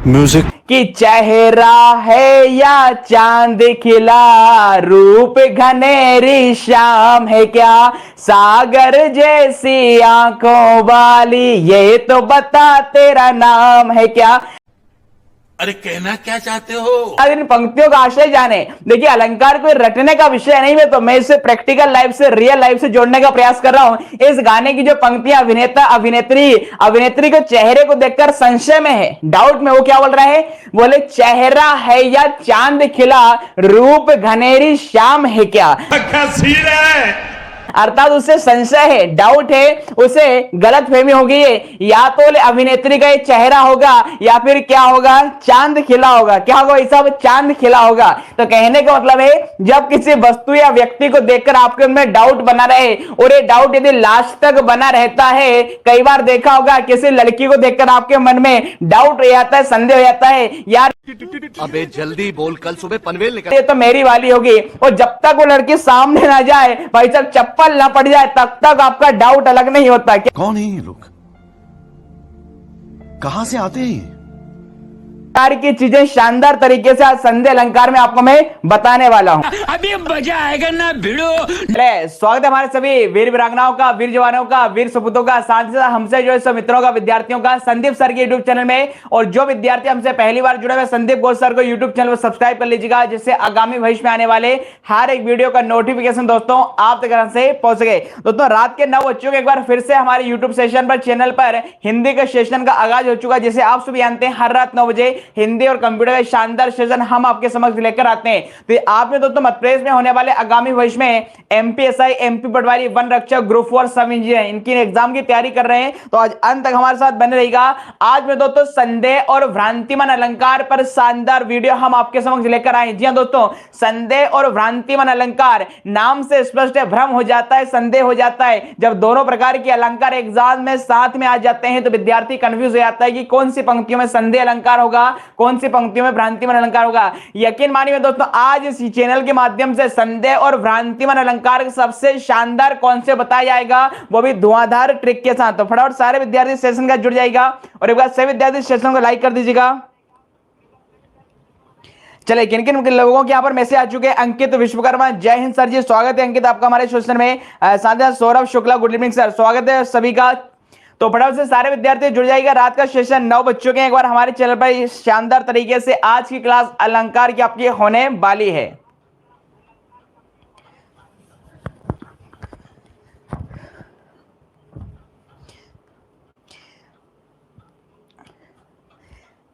Music कि चेहरा है या चांद खिला, रूप घनेरी शाम है क्या, सागर जैसी आंखों वाली, ये तो बता तेरा नाम है क्या। अरे कहना क्या चाहते हो? आज इन पंक्तियों का आशय जाने। देखिए, अलंकार कोई रटने का विषय नहीं है, तो मैं इसे प्रैक्टिकल लाइफ से, रियल लाइफ से जोड़ने का प्रयास कर रहा हूं। इस गाने की जो पंक्तियां अभिनेता अभिनेत्री के चेहरे को देखकर संशय में है, डाउट में, वो क्या बोल रहा है, बोले चेहरा है या चांद खिला, रूप घनेरी शाम है क्या। अर्थात उसे संशय है, डाउट है, उसे गलत फहमी हो गई है, या तो अभिनेत्री का चेहरा होगा या फिर क्या होगा, चांद खिला होगा। क्या होगा भाई साहब, चांद खिला होगा। तो कहने का मतलब है, जब किसी वस्तु या व्यक्ति को देखकर आपके मन में डाउट बना रहे, और ये डाउट यदि लास्ट तक बना रहता है, कई बार देखा होगा किसी लड़की को देखकर आपके मन में डाउट रह जाता है, संदेह हो जाता है, यार अबे जल्दी बोल, कल सुबह पनवेल निकल। ये तो मेरी वाली होगी। और जब तक वो लड़की सामने ना जाए, भाई साहब चप्पल ना पड़ जाए, तब तक आपका डाउट अलग नहीं होता। कौन है ये लोग? कहां से आते हैं? की चीजें शानदार तरीके से आज संध्या अलंकार में आपको मैं बताने वाला हूं। अभी मजा आएगा ना भिड़ो। स्वागत है हमारे सभी वीर वीरांगनाओं का, वीर जवानों का, वीर सपूतों का, साथ ही साथ हमसे जो सब मित्रों का, विद्यार्थियों का, संदीप सर के यूट्यूब चैनल में। और जो विद्यार्थी हमसे पहली बार जुड़े हुए, संदीप घोष सर को यूट्यूब चैनल पर सब्सक्राइब कर लीजिएगा, जिससे आगामी भविष्य में आने वाले हर एक वीडियो का नोटिफिकेशन दोस्तों आप तक से पहुंच सके। दोस्तों, रात के 9 बज चुके, एक बार फिर से हमारे यूट्यूब सेशन पर, चैनल पर हिंदी का सेशन का आगाज हो चुका है। जिसे आप सभी जानते हैं, हर रात 9 बजे हिंदी और कंप्यूटर का शानदार सेशन हम आपके समक्ष लेकर आते हैं। तो आप में दोस्तों मध्य प्रदेश में होने वाले आगामी भविष्य में एमपीएसआई, एमपी पटवारी, वन रक्षक, ग्रुप 4 सब इंजीनियर, इनकी एग्जाम की तैयारी कर रहे हैं, तो आज अंत तक हमारे साथ बने रहेगा। आज में दोस्तों संदेह और भ्रांतिमान अलंकार पर शानदार वीडियो हम आपके समक्ष लेकर आए। जी हां दोस्तों, संदेह और भ्रांतिमान अलंकार, नाम से स्पष्ट है, भ्रम हो जाता है, संदेह हो जाता है। जब दोनों प्रकार के अलंकार एग्जाम में साथ में आ जाते हैं, तो विद्यार्थी कंफ्यूज हो जाता है कि कौन सी पंक्तियों में संदेह अलंकार होगा, कौन सी पंक्तियों में भ्रांतिमान अलंकार होगा। यकीन मानिए दोस्तों, आज इस चैनल के माध्यम से संदेह और भ्रांतिमान अलंकार का सबसे शानदार कॉन्सेप्ट बताया जाएगा, वो भी धुआंधार ट्रिक के साथ। तो फटाफट सारे विद्यार्थी सेशन का जुड़ जाएगा, और एक बार सभी विद्यार्थी सेशन को लाइक कर दीजिएगा। चले, किन किन लोगों के यहां पर मैसेज आ चुके हैं। अंकित विश्वकर्मा, जय हिंद सर जी, स्वागत है अंकित आपका हमारे सेशन में। साथ ही Saurabh Shukla, good evening sir, स्वागत है सभी का। तो फटाफट से सारे विद्यार्थी जुड़ जाएगा। रात का सेशन 9 बज चुके हैं, एक बार हमारे चैनल पर शानदार तरीके से आज की क्लास अलंकार की आपकी होने वाली है।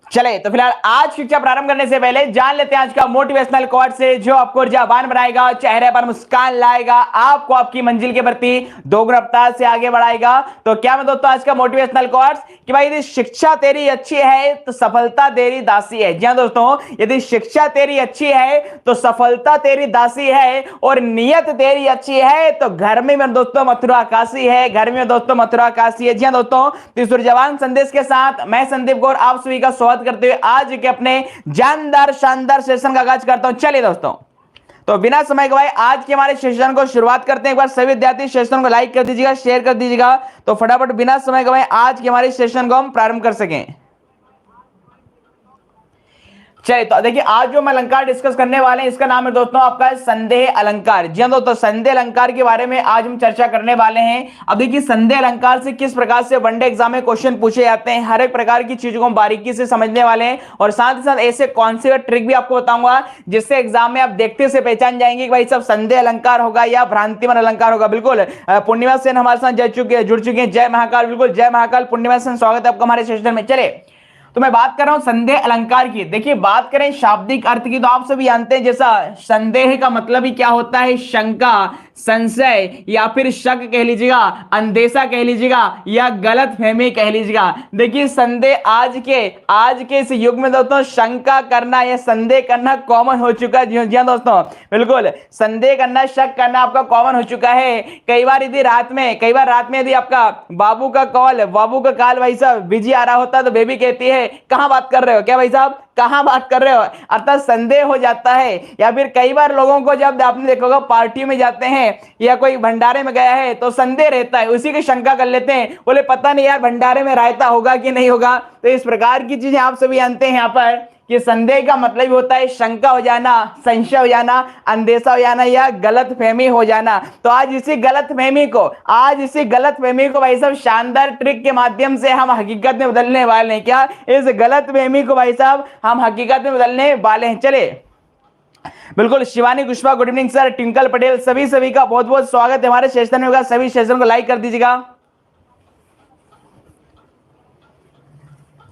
चले, तो फिलहाल आज शिक्षा प्रारंभ करने से पहले जान लेते हैं आज का मोटिवेशनल कोट से, जो आपको ऊर्जावान बनाएगा, चेहरे पर मुस्कान लाएगा, आपको आपकी मंजिल के प्रति दोगुनी रफ्तार से आगे बढ़ाएगा। तो क्या मैं दोस्तों आज का मोटिवेशनल कोट कि भाई यदि शिक्षा तेरी अच्छी है तो सफलता तेरी दासी है। जी हां दोस्तों, यदि शिक्षा तेरी अच्छी है तो सफलता तेरी दासी है, और नियत तेरी अच्छी है तो घर में दोस्तों मथुरा काशी है, घर में दोस्तों मथुरा काशी है। जी हां दोस्तों, तो इस ऊर्जावान संदेश के साथ मैं संदीप गौर आप सभी का स्वागत करते हुए आज के अपने जानदार शानदार सेशन का आगाज करता हूं। चलिए दोस्तों, तो बिना समय गवाए आज के हमारे सेशन को शुरुआत करते हैं। एक बार सभी विद्यार्थी सेशन को लाइक कर दीजिएगा, शेयर कर दीजिएगा, तो फटाफट बिना समय गवाए आज के हमारे सेशन को हम प्रारंभ कर सकें। चलिए, तो देखिए आज जो हम अलंकार डिस्कस करने वाले हैं, इसका नाम है दोस्तों आपका संदेह अलंकार। जी हां दोस्तों, संदेह अलंकार के बारे में आज हम चर्चा करने वाले हैं। अब देखिए संदेह अलंकार से किस प्रकार से वनडे एग्जाम में क्वेश्चन पूछे जाते हैं, हर एक प्रकार की चीजों को हम बारीकी से समझने वाले हैं, और साथ ही साथ ऐसे कॉन्सेप्ट ट्रिक भी आपको बताऊंगा, जिससे एग्जाम में आप देखते से पहचान जाएंगे कि भाई सब संदेह अलंकार होगा या भ्रांतिमान अलंकार होगा। बिल्कुल, पूर्णिमा सेन हमारे साथ जुड़ चुके हैं, जय महाकाल। बिल्कुल, जय महाकाल पूर्णिमा सेन, स्वागत है आपका हमारे सेशन में। चले, तो मैं बात कर रहा हूं संदेह अलंकार की। देखिए बात करें शाब्दिक अर्थ की, तो आप सभी जानते हैं जैसा संदेह का मतलब ही क्या होता है, शंका, संशय, या फिर शक कह लीजिएगा, अंदेशा कह लीजिएगा, या गलत फहमी कह लीजिएगा। देखिए संदेह आज के इस युग में दोस्तों शंका करना या संदेह करना कॉमन हो चुका है। जी हां दोस्तों, बिल्कुल संदेह करना, शक करना आपका कॉमन हो चुका है। कई बार रात में यदि आपका बाबू का कॉल भाई साहब बिजी आ रहा होता है, तो बेबी कहती है कहां बात कर रहे हो, क्या भाई साहब कहां बात कर रहे हो, अर्थात संदेह हो जाता है। या फिर कई बार लोगों को जब आपने देखा होगा पार्टी में जाते हैं या कोई भंडारे में गया है तो संदेह रहता है, उसी की शंका कर लेते हैं, बोले पता नहीं यार भंडारे में रायता होगा कि नहीं होगा। तो इस प्रकार की चीजें आप सभी जानते हैं यहाँ पर कि संदेह का मतलब होता है शंका हो जाना, संशय हो जाना, अंदेशा हो जाना या गलत फहमी हो जाना। तो आज इसी गलत फहमी को भाई साहब शानदार ट्रिक के माध्यम से हम हकीकत में बदलने वाले हैं। क्या इस गलत फहमी को भाई साहब हम हकीकत में बदलने वाले हैं। चले बिल्कुल, Shivani Kushwaha good evening sir, twinkle Patel, सभी का बहुत बहुत स्वागत है हमारे सेशन में होगा। सभी सेशन को लाइक कर दीजिएगा।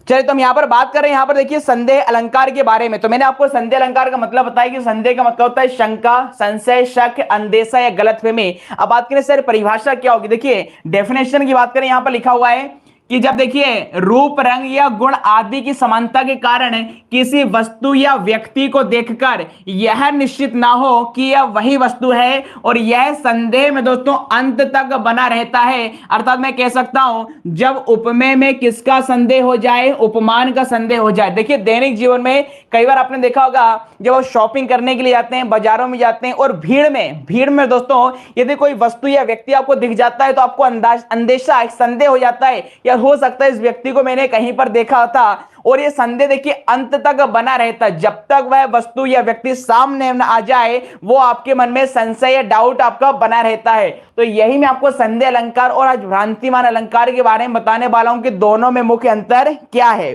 चलिए तो हम यहां पर बात कर रहे हैं, यहां पर देखिए संदेह अलंकार के बारे में। तो मैंने आपको संदेह अलंकार का मतलब बताया कि संदेह का मतलब होता है शंका, संशय, शक, अंदेशा या गलतफहमी। अब बात करें सर परिभाषा क्या होगी, देखिए डेफिनेशन की बात करें, यहां पर लिखा हुआ है कि जब देखिए रूप, रंग या गुण आदि की समानता के कारण किसी वस्तु या व्यक्ति को देखकर यह निश्चित ना हो कि यह वही वस्तु है और यह संदेह में दोस्तों अंत तक बना रहता है। अर्थात मैं कह सकता हूं जब उपमेय में किसका संदेह हो जाए, उपमान का संदेह हो जाए। देखिए दैनिक जीवन में कई बार आपने देखा होगा जब आप शॉपिंग करने के लिए जाते हैं, बाजारों में जाते हैं और भीड़ में दोस्तों यदि कोई वस्तु या व्यक्ति आपको दिख जाता है तो आपको अंदेशा, संदेह हो जाता है, या हो सकता है इस व्यक्ति को मैंने कहीं पर देखा था। और ये संदेह देखिए अंत तक बना रहता है, जब तक वह वस्तु या व्यक्ति सामने न आ जाए वो आपके मन में संशय या डाउट आपका बना रहता है। तो यही मैं आपको संदेह अलंकार और आज भ्रांतिमान अलंकार के बारे में बताने वाला हूं कि दोनों में मुख्य अंतर क्या है।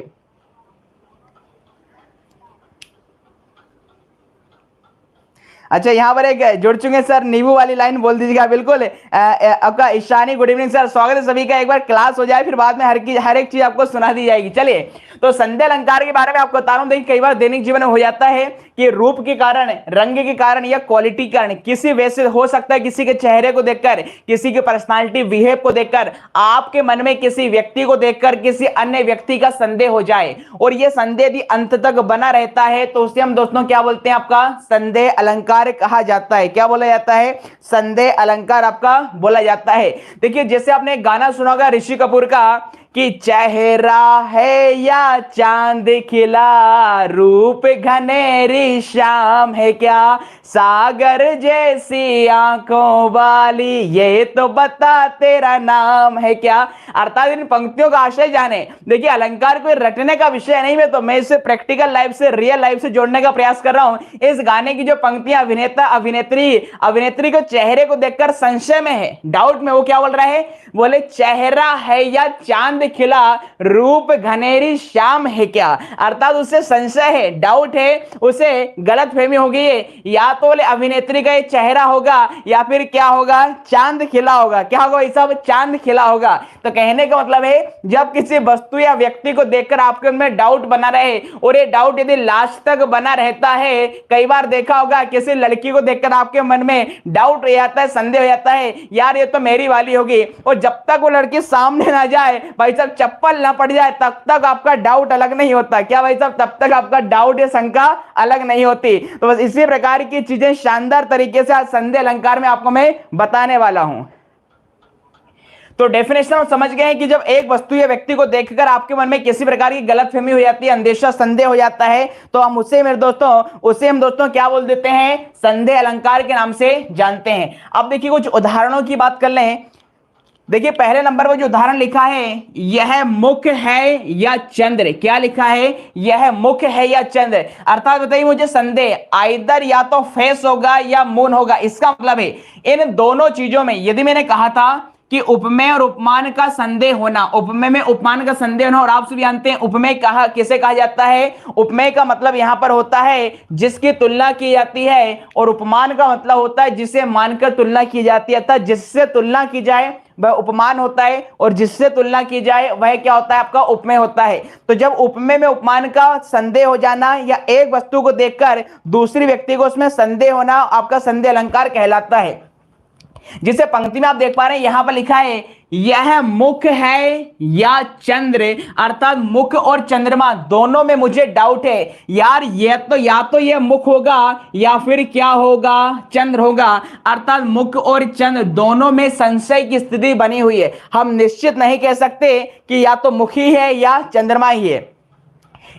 अच्छा यहां पर एक जुड़ चुके सर, नींबू वाली लाइन बोल दीजिएगा। बिल्कुल आपका ईशानी गुड इवनिंग सर, स्वागत है सभी का। एक बार क्लास हो जाए फिर बाद में हर एक चीज आपको सुना दी जाएगी। चलिए तो संदेह अलंकार के बारे में आपको बता रहा हूं। देखिए कई बार दैनिक जीवन में हो जाता है कि रूप के कारण, रंग के कारण या क्वालिटी के कारण, किसी वैसे हो सकता है किसी के चेहरे को देखकर, किसी की पर्सनालिटी बिहेव को देखकर आपके मन में किसी व्यक्ति को देखकर किसी अन्य व्यक्ति का संदेह हो जाए और यह संदेह यदि अंत तक बना रहता है तो उसे हम दोस्तों क्या बोलते हैं, आपका संदेह अलंकार कहा जाता है। क्या बोला जाता है, संदेह अलंकार आपका बोला जाता है। देखिए जैसे आपने एक गाना सुना होगा ऋषि कपूर का कि चेहरा है या चांद खिला, रूप घनेरी शाम है क्या, सागर जैसी आंखों वाली, ये तो बता तेरा नाम है क्या। अर्थात इन पंक्तियों का आशय जाने। देखिए अलंकार कोई रटने का विषय नहीं है, तो मैं इसे प्रैक्टिकल लाइफ से, रियल लाइफ से जोड़ने का प्रयास कर रहा हूं। इस गाने की जो पंक्तियां अभिनेता अभिनेत्री को चेहरे को देखकर संशय में है, डाउट में, वो क्या बोल रहा है, बोले चेहरा है या चांद खिला, रूप घनेरी शाम है क्या। अर्थात उसे संशय है, डाउट है, उसे गलत फहमी हो गई है, या तो बोले अभिनेत्री का चेहरा होगा या फिर क्या होगा, चांद खिला होगा। क्या होगा भाई साहब, चांद खिला होगा। तो कहने का मतलब है जब किसी वस्तु या व्यक्ति को देखकर आपके मन में डाउट बना रहे और ये डाउट यदि लास्ट तक बना रहता है, कई बार देखा होगा किसी लड़की को देखकर आपके मन में डाउट हो जाता है, संदेह हो जाता है, यार ये तो मेरी वाली होगी, और जब तक वो लड़की सामने ना जाए भाई साहब, चप्पल ना पड़ जाए, तब तक आपका डाउट अलग नहीं होता। क्या भाई साहब, तब तक आपका डाउट या शंका अलग नहीं होती। तो बस इसी प्रकार की चीजें शानदार तरीके से आज संदेह अलंकार में आपको मैं बताने वाला हूं। तो डेफिनेशन हम समझ गए हैं कि जब एक वस्तु या व्यक्ति को देखकर आपके मन में किसी प्रकार की गलतफहमी हो जाती है, अंदेशा, संदेह हो जाता है, तो हम उसे हम दोस्तों क्या बोल देते हैं, संदेह अलंकार के नाम से जानते हैं। अब देखिए कुछ उदाहरणों की बात कर लें। देखिए पहले नंबर पर जो उदाहरण लिखा है, यह मुख है या चंद्र। क्या लिखा है, यह मुख है या चंद्र। अर्थात बताइए मुझे संदेह, आइदर या तो फेस होगा या मून होगा। इसका मतलब है इन दोनों चीजों में, यदि मैंने कहा था कि उपमेय और उपमान का संदेह होना, उपमेय में उपमान का संदेह होना, और आप सभी जानते हैं उपमेय किसे कहा जाता है। उपमेय का मतलब यहां पर होता है जिसकी तुलना की जाती है, और उपमान का मतलब होता है जिसे मानकर तुलना की जाती है। अर्थात जिससे तुलना की जाए वह उपमान होता है और जिससे तुलना की जाए वह क्या होता है, आपका उपमेय होता है। तो जब उपमेय में उपमान का संदेह हो जाना या एक वस्तु को देखकर दूसरी व्यक्ति को उसमें संदेह होना, आपका संदेह अलंकार कहलाता है। जिसे पंक्ति में आप देख पा रहे हैं, यहां पर लिखा है यह मुख है या चंद्र। अर्थात मुख और चंद्रमा दोनों में मुझे डाउट है, यार या तो यह मुख होगा या फिर क्या होगा, चंद्र होगा। अर्थात मुख और चंद्र दोनों में संशय की स्थिति बनी हुई है। हम निश्चित नहीं कह सकते कि या तो मुख ही है या चंद्रमा ही है।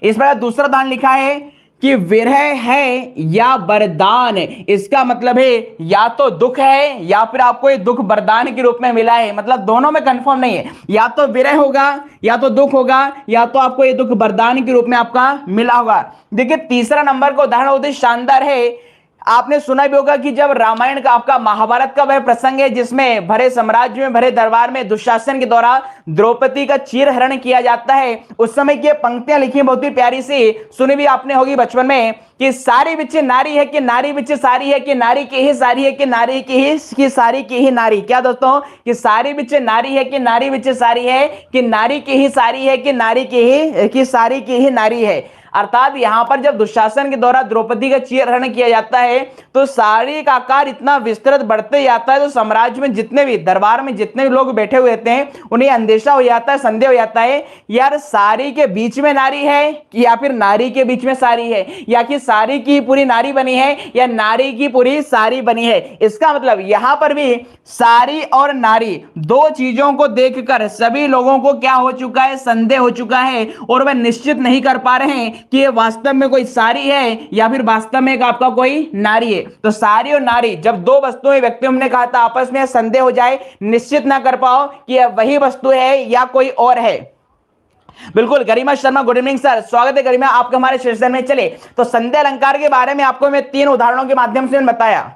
इस पर दूसरा उदाहरण लिखा है कि विरह है या वरदान। इसका मतलब है या तो दुख है या फिर आपको ये दुख वरदान के रूप में मिला है, मतलब दोनों में कंफर्म नहीं है, या तो विरह होगा या तो दुख होगा या तो आपको ये दुख वरदान के रूप में आपका मिला होगा। देखिए तीसरा नंबर का उदाहरण बहुत ही शानदार है। आपने सुना भी होगा कि जब रामायण का आपका महाभारत का वह प्रसंग है जिसमें भरे साम्राज्य में भरे दरबार में दुशासन के द्वारा द्रौपदी का चीरहरण किया जाता है, उस समय की पंक्तियां लिखी बहुत ही प्यारी सी, सुनी भी आपने होगी बचपन में कि सारी बिच नारी है कि नारी बिच सारी है कि नारी की ही सारी है कि नारी की ही सारी की ही नारी। क्या दोस्तों, कि सारी बिच नारी है कि नारी बिच सारी है कि नारी की ही सारी है कि नारी की सारी की ही नारी है। अर्थात यहां पर जब दुशासन के द्वारा द्रौपदी का चीरहरण किया जाता है तो साड़ी का आकार इतना विस्तृत बढ़ते जाता है तो साम्राज्य में जितने भी दरबार में जितने भी लोग बैठे हुए थे उन्हें अंदेशा हो जाता है, संदेह हो जाता है यार साड़ी के बीच में नारी है कि या फिर नारी के बीच में साड़ी है, या कि साड़ी की पूरी नारी बनी है या नारी की पूरी साड़ी बनी है। इसका मतलब यहां पर भी साड़ी और नारी दो चीजों को देखकर सभी लोगों को क्या हो चुका है, संदेह हो चुका है और वह निश्चित नहीं कर पा रहे हैं कि ये वास्तव में कोई साड़ी है या फिर वास्तव में आपका कोई नारी है। तो साड़ी और नारी जब दो वस्तुएं व्यक्तियों ने कहा था आपस में संदेह हो जाए, निश्चित ना कर पाओ कि यह वही वस्तु है या कोई और है। बिल्कुल गरिमा शर्मा, गुड इवनिंग सर, स्वागत है गरिमा आपका हमारे सेशन में। चले तो संदेह अलंकार के बारे में आपको मैं 3 उदाहरणों के माध्यम से बताया।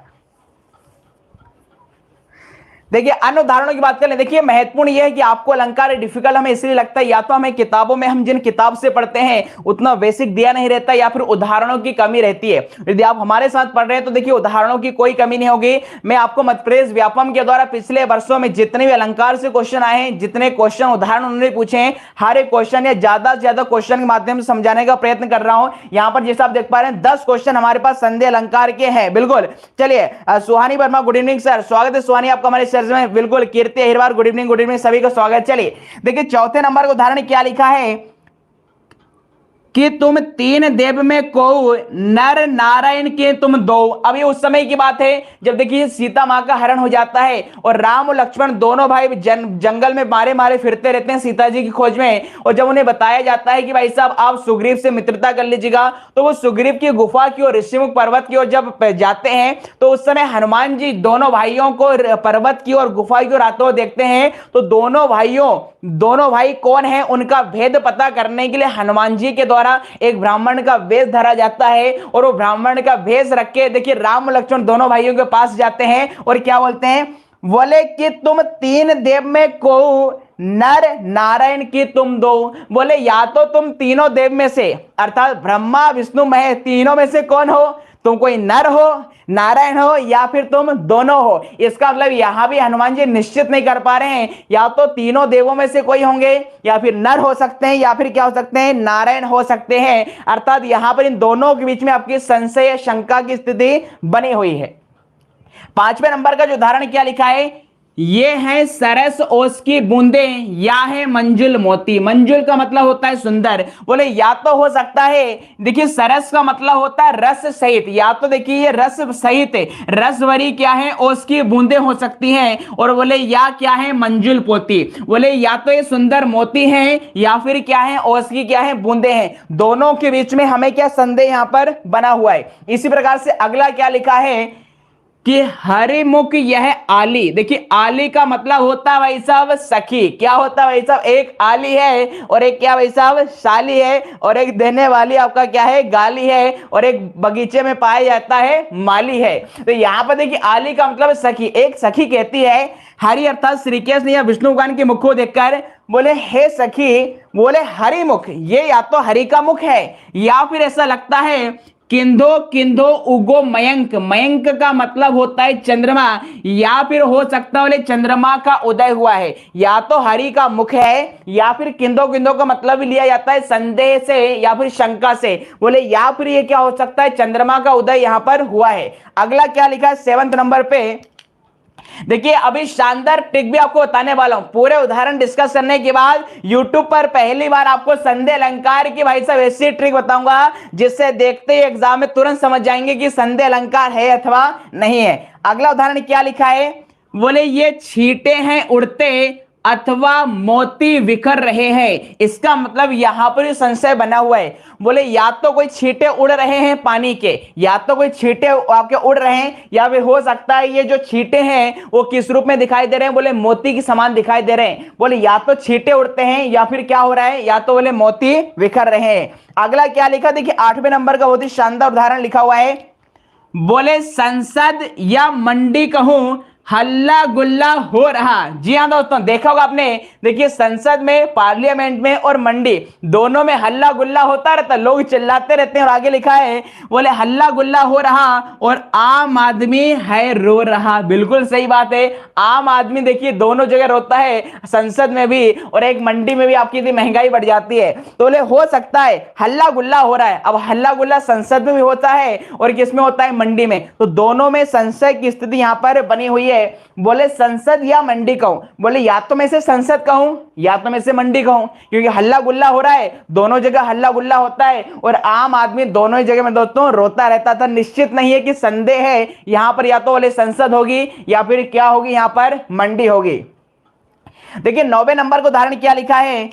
देखिए अन्य उदाहरणों की बात करें, देखिए महत्वपूर्ण यह है कि आपको अलंकार डिफिकल्ट हमें इसलिए लगता है या तो हमें किताबों में हम जिन किताब से पढ़ते हैं उतना बेसिक दिया नहीं रहता या फिर उदाहरणों की कमी रहती है। यदि आप हमारे साथ पढ़ रहे हैं तो देखिए उदाहरणों की कोई कमी नहीं होगी। मैं आपको मध्यप्रदेश व्यापम के द्वारा पिछले वर्षों में जितने भी अलंकार से क्वेश्चन आए हैं, जितने क्वेश्चन उदाहरण उन्होंने पूछे हैं, हर एक क्वेश्चन या ज्यादा से ज्यादा क्वेश्चन के माध्यम से समझाने का प्रयत्न कर रहा हूं। यहां पर जैसा आप देख पा रहे हैं 10 क्वेश्चन हमारे पास संदेह अलंकार के हैं। बिल्कुल चलिए सुहानी वर्मा, गुड इवनिंग सर, स्वागत है सुहानी आपका हमारे सेशन में। बिल्कुल कीर्ति अहिरवार, गुड इवनिंग सभी का स्वागत। चलिए देखिए चौथे नंबर का उदाहरण क्या लिखा है कि तुम 3 देव में को नर नारायण के तुम 2। अब ये उस समय की बात है जब देखिए सीता मां का हरण हो जाता है और राम और लक्ष्मण दोनों भाई जंगल में मारे मारे फिरते रहते हैं सीता जी की खोज में। और जब उन्हें बताया जाता है कि भाई साहब आप सुग्रीव से मित्रता कर लीजिएगा, तो वो सुग्रीव की गुफा की और ऋषिमुख पर्वत की ओर जब जाते हैं तो उस समय हनुमान जी दोनों भाइयों को पर्वत की और गुफा की ओर आते हुए देखते हैं। तो दोनों भाई कौन है उनका भेद पता करने के लिए हनुमान जी के द्वारा एक ब्राह्मण का वेश धरा जाता है और वो ब्राह्मण का वेश रख के देखिए राम लक्ष्मण दोनों भाइयों के पास जाते हैं और क्या बोलते हैं, बोले कि तुम 3 देव में को नर नारायण की तुम 2। बोले या तो तुम तीनों देव में से अर्थात ब्रह्मा विष्णु महेश तीनों में से कौन हो, तुम कोई नर हो, नारायण हो या फिर तुम दोनों हो। इसका मतलब यहां भी हनुमान जी निश्चित नहीं कर पा रहे हैं, या तो तीनों देवों में से कोई होंगे या फिर नर हो सकते हैं या फिर क्या हो सकते हैं, नारायण हो सकते हैं। अर्थात यहां पर इन दोनों के बीच में आपकी संशय शंका की स्थिति बनी हुई है। 5वें नंबर का जो उदाहरण क्या लिखा है, ये है सरस ओस की बूंदे या है मंजुल मोती। मंजुल का मतलब होता है सुंदर। बोले या तो हो सकता है, देखिए सरस का मतलब होता है रस सहित, या तो देखिए ये रस सहित है, रस भरी क्या है ओस की बूंदे हो सकती हैं। और बोले या क्या है मंजुल पोती, बोले या तो ये सुंदर मोती है या फिर क्या है ओस की क्या है बूंदे हैं। दोनों के बीच में हमें क्या संदेह यहां पर बना हुआ है। इसी प्रकार से अगला क्या लिखा है कि हरिमुख यह आली। देखिए आली का मतलब होता है भाई साहब सखी। क्या होता है भाई साहब, एक आली है और एक क्या भाई साहब शाली है, और एक देने वाली आपका क्या है गाली है, और एक बगीचे में पाया जाता है माली है। तो यहां पर देखिए आली का मतलब सखी। एक सखी कहती है हरि अर्थात श्री कृष्ण या विष्णु भगवान के मुख को देखकर, बोले हे सखी, बोले हरिमुख, ये या तो हरि का मुख है या फिर ऐसा लगता है किंधो किंधो उगो मयंक। मयंक का मतलब होता है चंद्रमा, या फिर हो सकता है चंद्रमा का उदय हुआ है। या तो हरि का मुख है या फिर किंधो किंधो का मतलब भी लिया जाता है संदेह से या फिर शंका से। बोले या फिर ये क्या हो सकता है, चंद्रमा का उदय यहां पर हुआ है। अगला क्या लिखा है 7वें नंबर पे, देखिए अभी शानदार ट्रिक भी आपको बताने वाला हूं। पूरे उदाहरण डिस्कस करने के बाद YouTube पर पहली बार आपको संदेह अलंकार की भाई साहब ऐसी ट्रिक बताऊंगा जिससे देखते ही एग्जाम में तुरंत समझ जाएंगे कि संदेह अलंकार है अथवा नहीं है। अगला उदाहरण क्या लिखा है, बोले ये छींटे हैं उड़ते अथवा मोती बिखर रहे हैं। इसका मतलब यहां पर संशय बना हुआ है। बोले या तो कोई छींटे उड़ रहे हैं पानी के, या तो कोई छींटे आपके उड़ रहे हैं, या फिर हो सकता है ये जो छींटे हैं वो किस रूप में दिखाई दे रहे हैं, बोले मोती के समान दिखाई दे रहे हैं। बोले या तो छींटे उड़ते हैं या फिर क्या हो रहा है, या तो बोले मोती बिखर रहे हैं। अगला क्या लिखा, देखिए 8वें नंबर का बहुत ही शानदार उदाहरण लिखा हुआ है। बोले संसद या मंडी कहूं हल्ला गुल्ला हो रहा। जी हाँ दोस्तों, देखा होगा आपने, देखिए संसद में, पार्लियामेंट में और मंडी दोनों में हल्ला गुल्ला होता रहता, लोग चिल्लाते रहते हैं। और आगे लिखा है बोले हल्ला गुल्ला हो रहा और आम आदमी है रो रहा। बिल्कुल सही बात है, आम आदमी देखिए दोनों जगह रोता है, संसद में भी और एक मंडी में भी। आपकी इतनी महंगाई बढ़ जाती है तो बोले हो सकता है हल्ला गुल्ला हो रहा है। अब हल्ला गुल्ला संसद में भी होता है और किसमें होता है, मंडी में। तो दोनों में संशय की स्थिति यहां पर बनी हुई है। बोले संसद या मंडी कहूं, बोले या तो मैं से संसद कहूं या तो मैं से मंडी कहूं, क्योंकि हल्ला गुल्ला हो रहा है, दोनों जगह हल्ला गुल्ला होता है और आम आदमी दोनों ही जगह में दोस्तों रोता रहता था। निश्चित नहीं है कि संदेह है यहां पर, या तो बोले संसद होगी या फिर क्या होगी, यहां पर मंडी होगी। देखिए 9वें नंबर का उदाहरण क्या लिखा है,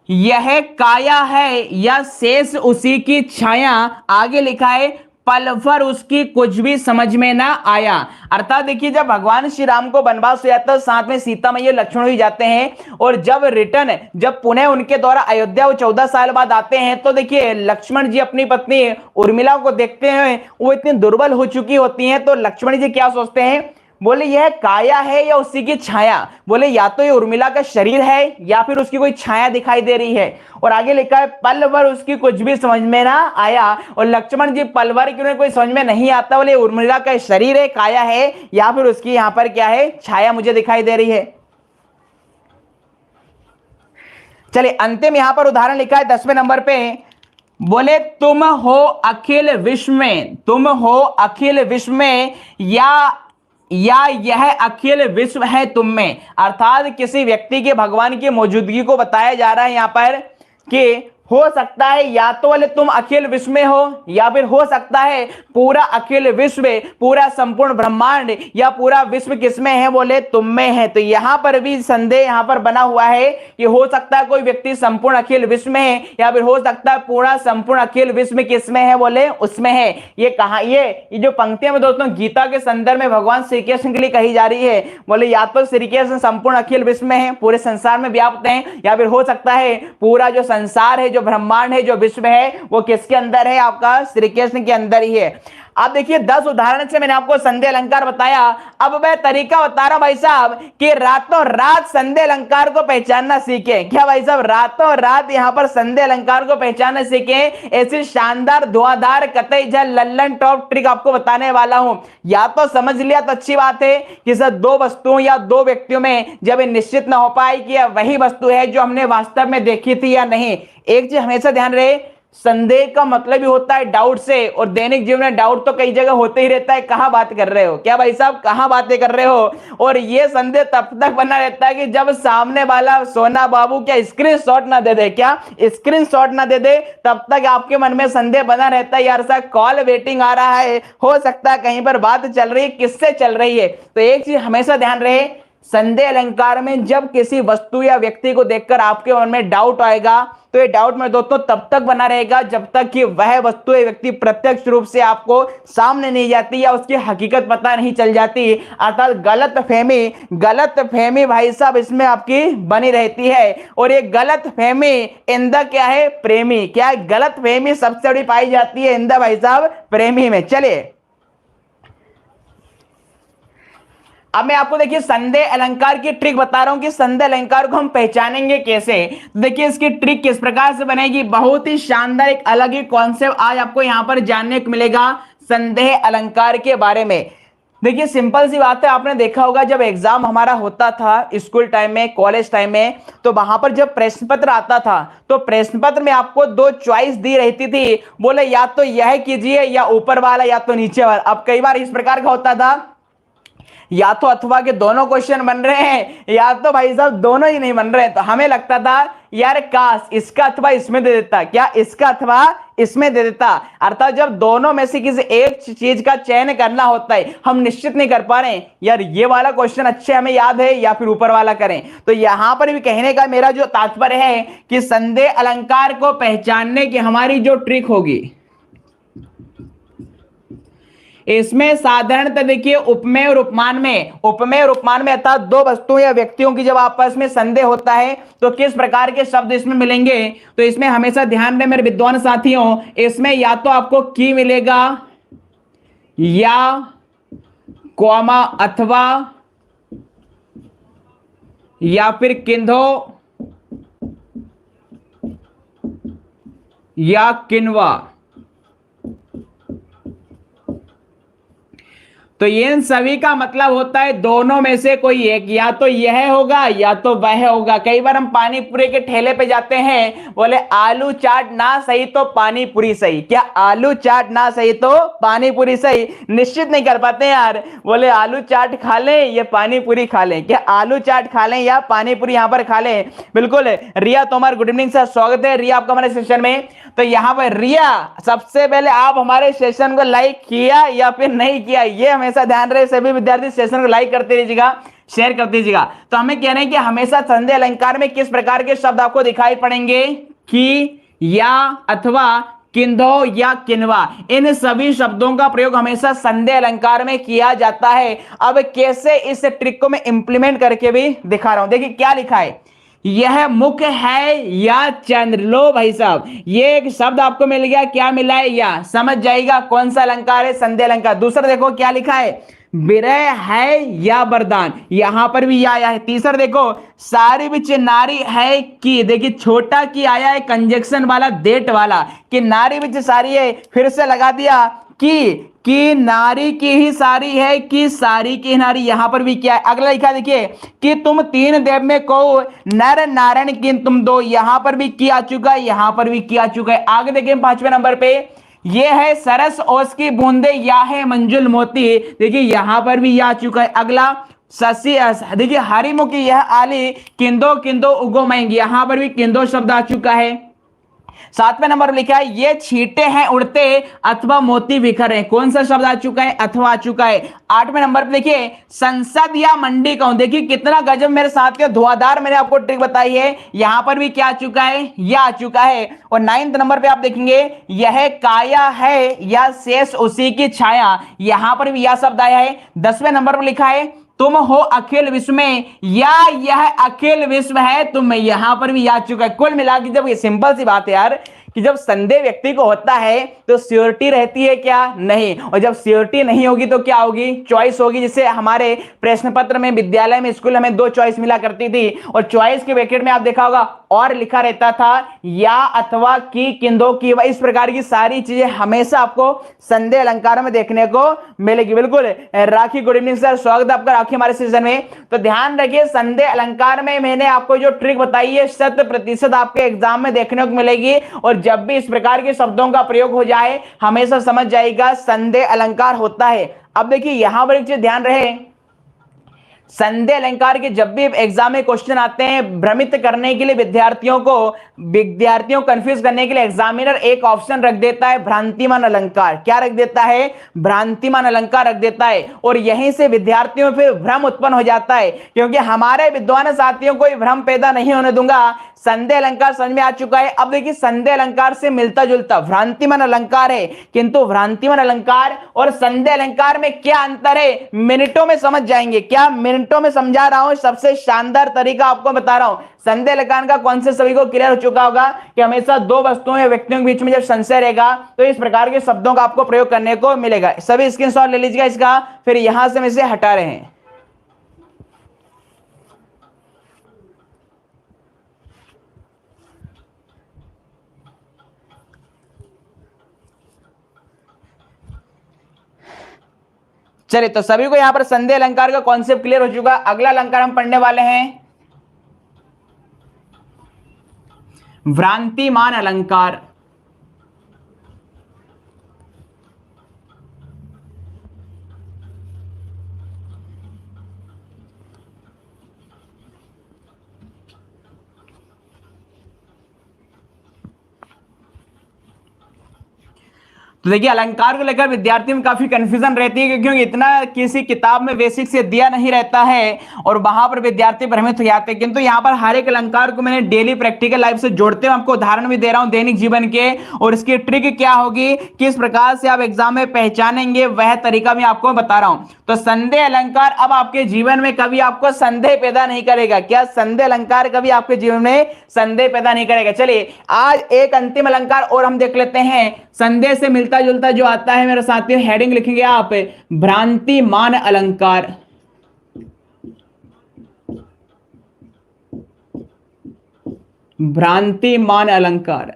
यह काया है या शेष उसी की छाया। आगे लिखा है पल भर उसकी कुछ भी समझ में ना आया। अर्थात देखिए जब भगवान श्री राम को वनवास हो जाता है, साथ में सीता मैया लक्ष्मण भी जाते हैं, और जब पुनः उनके द्वारा अयोध्या वो 14 साल बाद आते हैं, तो देखिए लक्ष्मण जी अपनी पत्नी उर्मिला को देखते हैं, वो इतनी दुर्बल हो चुकी होती हैं। तो लक्ष्मण जी क्या सोचते हैं, बोले यह काया है या उसी की छाया। बोले या तो ये उर्मिला का शरीर है या फिर उसकी कोई छाया दिखाई दे रही है। और आगे लिखा है पल भर उसकी कुछ भी समझ में ना आया। और लक्ष्मण जी पल भर क्यों कोई समझ में नहीं आता, बोले उर्मिला का शरीर है, काया है, या फिर उसकी यहां पर क्या है, छाया मुझे दिखाई दे रही है। चलिए अंतिम यहां पर उदाहरण लिखा है 10वें नंबर पे। बोले तुम हो अखिल विश्व में, तुम हो अखिल विश्व में या यह अखिल विश्व है तुम में। अर्थात किसी व्यक्ति के भगवान की मौजूदगी को बताया जा रहा है यहां पर कि हो सकता है या तो बोले तुम अखिल विश्व में हो, या फिर हो सकता है पूरा अखिल विश्व, पूरा संपूर्ण ब्रह्मांड या पूरा विश्व किसमें है, बोले तुम में है। तो यहां पर भी संदेह यहां पर बना हुआ है कि हो सकता है कोई व्यक्ति संपूर्ण अखिल विश्व में है, या फिर हो सकता है पूरा संपूर्ण अखिल विश्व में किसमें है, बोले उसमें है। ये कहा, ये जो पंक्तियां में दोस्तों गीता के संदर्भ में भगवान श्री कृष्ण के लिए कही जा रही है। बोले या तो श्री कृष्ण संपूर्ण अखिल विश्व में है, पूरे संसार में व्याप्त है, या फिर हो सकता है पूरा जो संसार है, जो ब्रह्मांड है, जो विश्व है, वो किसके अंदर है, आपका श्री कृष्ण के अंदर ही है। अब देखिए 10 उदाहरण से मैंने आपको संदेह अलंकार बताया। अब मैं तरीका बता रहा हूं भाई साहब कि रातों रात संदेह अलंकार को पहचानना सीखें। क्या भाई साहब, रातों रात यहां पर संदेह अलंकार को पहचानना सीखें। ऐसी शानदार धुआंधार कतई जल लल्लन टॉप ट्रिक आपको बताने वाला हूं। या तो समझ लिया तो अच्छी बात है कि सर दो वस्तुओं या दो व्यक्तियों में जब ये निश्चित ना हो पाए कि वही वस्तु है जो हमने वास्तव में देखी थी या नहीं। एक चीज हमेशा ध्यान रहे, संदेह का मतलब ही होता है डाउट से, और दैनिक जीवन में डाउट तो कई जगह होते ही रहता है। कहां बात कर रहे हो, क्या भाई साहब कहां बातें कर रहे हो। और ये संदेह तब तक बना रहता है कि जब सामने वाला सोना बाबू क्या स्क्रीनशॉट ना दे दे, क्या स्क्रीनशॉट ना दे दे, तब तक आपके मन में संदेह बना रहता है यार साहब कॉल वेटिंग आ रहा है, हो सकता है कहीं पर बात चल रही है, किससे चल रही है। तो एक चीज हमेशा ध्यान रहे, संदेह अलंकार में जब किसी वस्तु या व्यक्ति को देखकर आपके मन में डाउट आएगा, तो ये डाउट में दोस्तों तब तक बना रहेगा जब तक कि वह वस्तु या व्यक्ति प्रत्यक्ष रूप से आपको सामने नहीं जाती या उसकी हकीकत पता नहीं चल जाती। अर्थात गलत फहमी भाई साहब इसमें आपकी बनी रहती है। और ये गलत फहमी इंदा क्या है, प्रेमी। क्या गलत फहमी सबसे बड़ी पाई जाती है इंदा भाई साहब, प्रेमी में। चलिए अब मैं आपको देखिए संदेह अलंकार की ट्रिक बता रहा हूं कि संदेह अलंकार को हम पहचानेंगे कैसे। देखिए इसकी ट्रिक किस प्रकार से बनेगी, बहुत ही शानदार एक अलग ही कॉन्सेप्ट आज आपको यहां पर जानने को मिलेगा संदेह अलंकार के बारे में। देखिए सिंपल सी बात है, आपने देखा होगा जब एग्जाम हमारा होता था स्कूल टाइम में, कॉलेज टाइम में, तो वहां पर जब प्रश्न पत्र आता था तो प्रश्न पत्र में आपको दो चॉइस दी रहती थी। बोले या तो यह कीजिए या ऊपर वाला या तो नीचे वाला। अब कई बार इस प्रकार का होता था या तो अथवा के दोनों क्वेश्चन बन रहे हैं या तो भाई साहब दोनों ही नहीं बन रहे हैं। तो हमें लगता था यार काश इसका अथवा इसमें दे देता, क्या इसका अथवा इसमें दे देता। अर्थात जब दोनों में से किसी एक चीज का चयन करना होता है, हम निश्चित नहीं कर पा रहे हैं यार ये वाला क्वेश्चन अच्छे हमें याद है या फिर ऊपर वाला करें। तो यहां पर भी कहने का मेरा जो तात्पर्य है कि संदेह अलंकार को पहचानने की हमारी जो ट्रिक होगी, इसमें साधारणतः देखिए उपमेय और उपमान में अर्थात दो वस्तुओं या व्यक्तियों की जब आपस में संदेह होता है तो किस प्रकार के शब्द इसमें मिलेंगे। तो इसमें हमेशा ध्यान दें मेरे विद्वान साथियों, इसमें या तो आपको की मिलेगा या कॉमा अथवा या फिर किंधो या किन्वा। तो ये इन सभी का मतलब होता है दोनों में से कोई एक, या तो यह होगा या तो वह होगा। कई बार हम पानी पूरी के ठेले पे जाते हैं, बोले आलू चाट ना सही तो पानी पूरी सही, क्या आलू चाट ना सही तो पानी पूरी सही, निश्चित नहीं कर पाते यार, बोले आलू चाट खा लें या पानी पूरी खा लें, क्या आलू चाट खा लें या पानी पूरी यहां पर खा लें। बिल्कुल रिया तोमर, गुड इवनिंग सर, स्वागत है रिया आपका हमारे सेशन में। तो यहां पर रिया सबसे पहले आप हमारे सेशन को लाइक किया या फिर नहीं किया, ये हमेशा ध्यान रहे। सभी विद्यार्थी सेशन को लाइक करते रहिएगा, शेयर करते रहिएगा। तो हमें कह रहे हैं कि हमेशा संदेह अलंकार में किस प्रकार के शब्द आपको दिखाई पड़ेंगे, कि या अथवा किंधो या किन्वा, इन सभी शब्दों का प्रयोग हमेशा संदेह अलंकार में किया जाता है। अब कैसे इस ट्रिक को मैं इंप्लीमेंट करके भी दिखा रहा हूं। देखिए क्या लिखा है, यह मुख है या चंद्र। लो भाई साहब, ये एक शब्द आपको मिल गया, क्या मिला है, या समझ जाएगा कौन सा अलंकार है, संदेह अलंकार। दूसरा देखो क्या लिखा है, विरह है या वरदान, यहां पर भी या आया है। तीसरा देखो सारी बिच नारी है कि, देखिए छोटा की आया है कंजक्शन वाला, देट वाला, कि नारी बिच सारी है, फिर से लगा दिया कि नारी की ही सारी है कि सारी की नारी, यहां पर भी क्या है। अगला लिखा देखिए कि तुम तीन देव में को नर नारायण की तुम दो, यहां पर भी किया चुका है, यहां पर भी किया चुका है। आगे देखिए 5वें नंबर पे, ये है सरस ओस की बूंदे या है मंजुल मोती, देखिए यहां पर भी या चुका है। अगला शशि, देखिए हरिमुखी यह आली किंदो किंदो उगो महंगी, यहां पर भी किंदो शब्द आ चुका है। 7वें नंबर पर लिखा है ये छींटे हैं उड़ते अथवा मोती बिखर हैं, कौन सा शब्द आ चुका है, अथवा आ चुका है। 8वें नंबर पर देखिए संसद या मंडी कहूं, देखिए कितना गजब मेरे साथियों, धुआंधार मैंने आपको ट्रिक बताई है, यहां पर भी क्या आ चुका है, यह आ चुका है। और 9वें नंबर पे आप देखेंगे यह काया है या शेष उसी की छाया, यहां पर भी यह शब्द आया है। 10वें नंबर पर लिखा है तुम हो अखिल विश्व में या यह अखिल विश्व है तुम, यहां पर भी आ चुका है। कुल मिला के जब ये सिंपल सी बात है यार कि जब संदेह व्यक्ति को होता है तो श्योरिटी रहती है क्या, नहीं, और जब श्योरिटी नहीं होगी तो क्या होगी, चॉइस होगी। जिससे हमारे प्रश्न पत्र में विद्यालय में स्कूल हमें 2 चॉइस मिला करती थी, और चॉइस के ब्रैकेट में आप देखा होगा और लिखा रहता था या अथवा की किंदो की, इस प्रकार की सारी चीजें हमेशा आपको संदेह अलंकार में देखने को मिलेगी। बिल्कुल राखी, गुड इवनिंग सर, स्वागत है आपका राखी हमारे सेशन में। तो ध्यान रखिए संदेह अलंकार में मैंने आपको जो ट्रिक बताई है 100% आपके एग्जाम में देखने को मिलेगी, और जब भी इस प्रकार के शब्दों का प्रयोग हो जाए हमेशा समझ जाएगा संदेह अलंकार होता है। अब देखिए यहां पर एक चीज ध्यान रहे, संदेह अलंकार के जब भी एग्जाम में क्वेश्चन आते हैं, भ्रमित करने के लिए विद्यार्थियों को कंफ्यूज करने के लिए एग्जामिनर एक ऑप्शन रख देता है भ्रांतिमान अलंकार। क्या रख देता है, भ्रांतिमान अलंकार रख देता है, और यहीं से विद्यार्थियों में फिर भ्रम उत्पन्न हो जाता है, क्योंकि हमारे विद्वान साथियों को भ्रम पैदा नहीं होने दूंगा। संदेह अलंकार समझ में आ चुका है। अब देखिए संदेह अलंकार से मिलता जुलता भ्रांतिमान अलंकार है, किंतु भ्रांतिमान अलंकार और संदेह अलंकार में क्या अंतर है मिनटों में समझ जाएंगे। क्या मिनटों में समझा रहा हूं, सबसे शानदार तरीका आपको बता रहा हूं। संदेह अलंकार का कॉन्सेप्ट सभी को क्लियर हो चुका होगा कि हमेशा 2 वस्तुओं या व्यक्तियों के बीच में जब संशय रहेगा तो इस प्रकार के शब्दों का आपको प्रयोग करने को मिलेगा। सभी स्क्रीनशॉट ले लीजिएगा इसका, फिर यहां से हम इसे हटा रहे हैं। चलिए, तो सभी को यहां पर संदेह अलंकार का कॉन्सेप्ट क्लियर हो चुका। अगला अलंकार हम पढ़ने वाले हैं भ्रांतिमान अलंकार। तो देखिए अलंकार को लेकर विद्यार्थियों में काफी कंफ्यूजन रहती है, क्योंकि इतना किसी किताब में बेसिक से दिया नहीं रहता है और वहां पर विद्यार्थी भ्रमित हो जाते हैं। किंतु यहाँ पर हर एक अलंकार को मैंने डेली प्रैक्टिकल लाइफ से जोड़ते हुए आपको उदाहरण भी दे रहा हूं दैनिक जीवन के, और इसकी ट्रिक क्या होगी, किस प्रकार से आप एग्जाम में पहचानेंगे, वह तरीका मैं आपको बता रहा हूं। तो संदेह अलंकार अब आपके जीवन में कभी आपको संदेह पैदा नहीं करेगा। क्या संदेह अलंकार कभी आपके जीवन में संदेह पैदा नहीं करेगा। चलिए आज एक अंतिम अलंकार और हम देख लेते हैं, संदेह से मिलता जुलता जो आता है मेरे साथियों। हेडिंग लिखेंगे आप, भ्रांतिमान अलंकार। भ्रांतिमान अलंकार।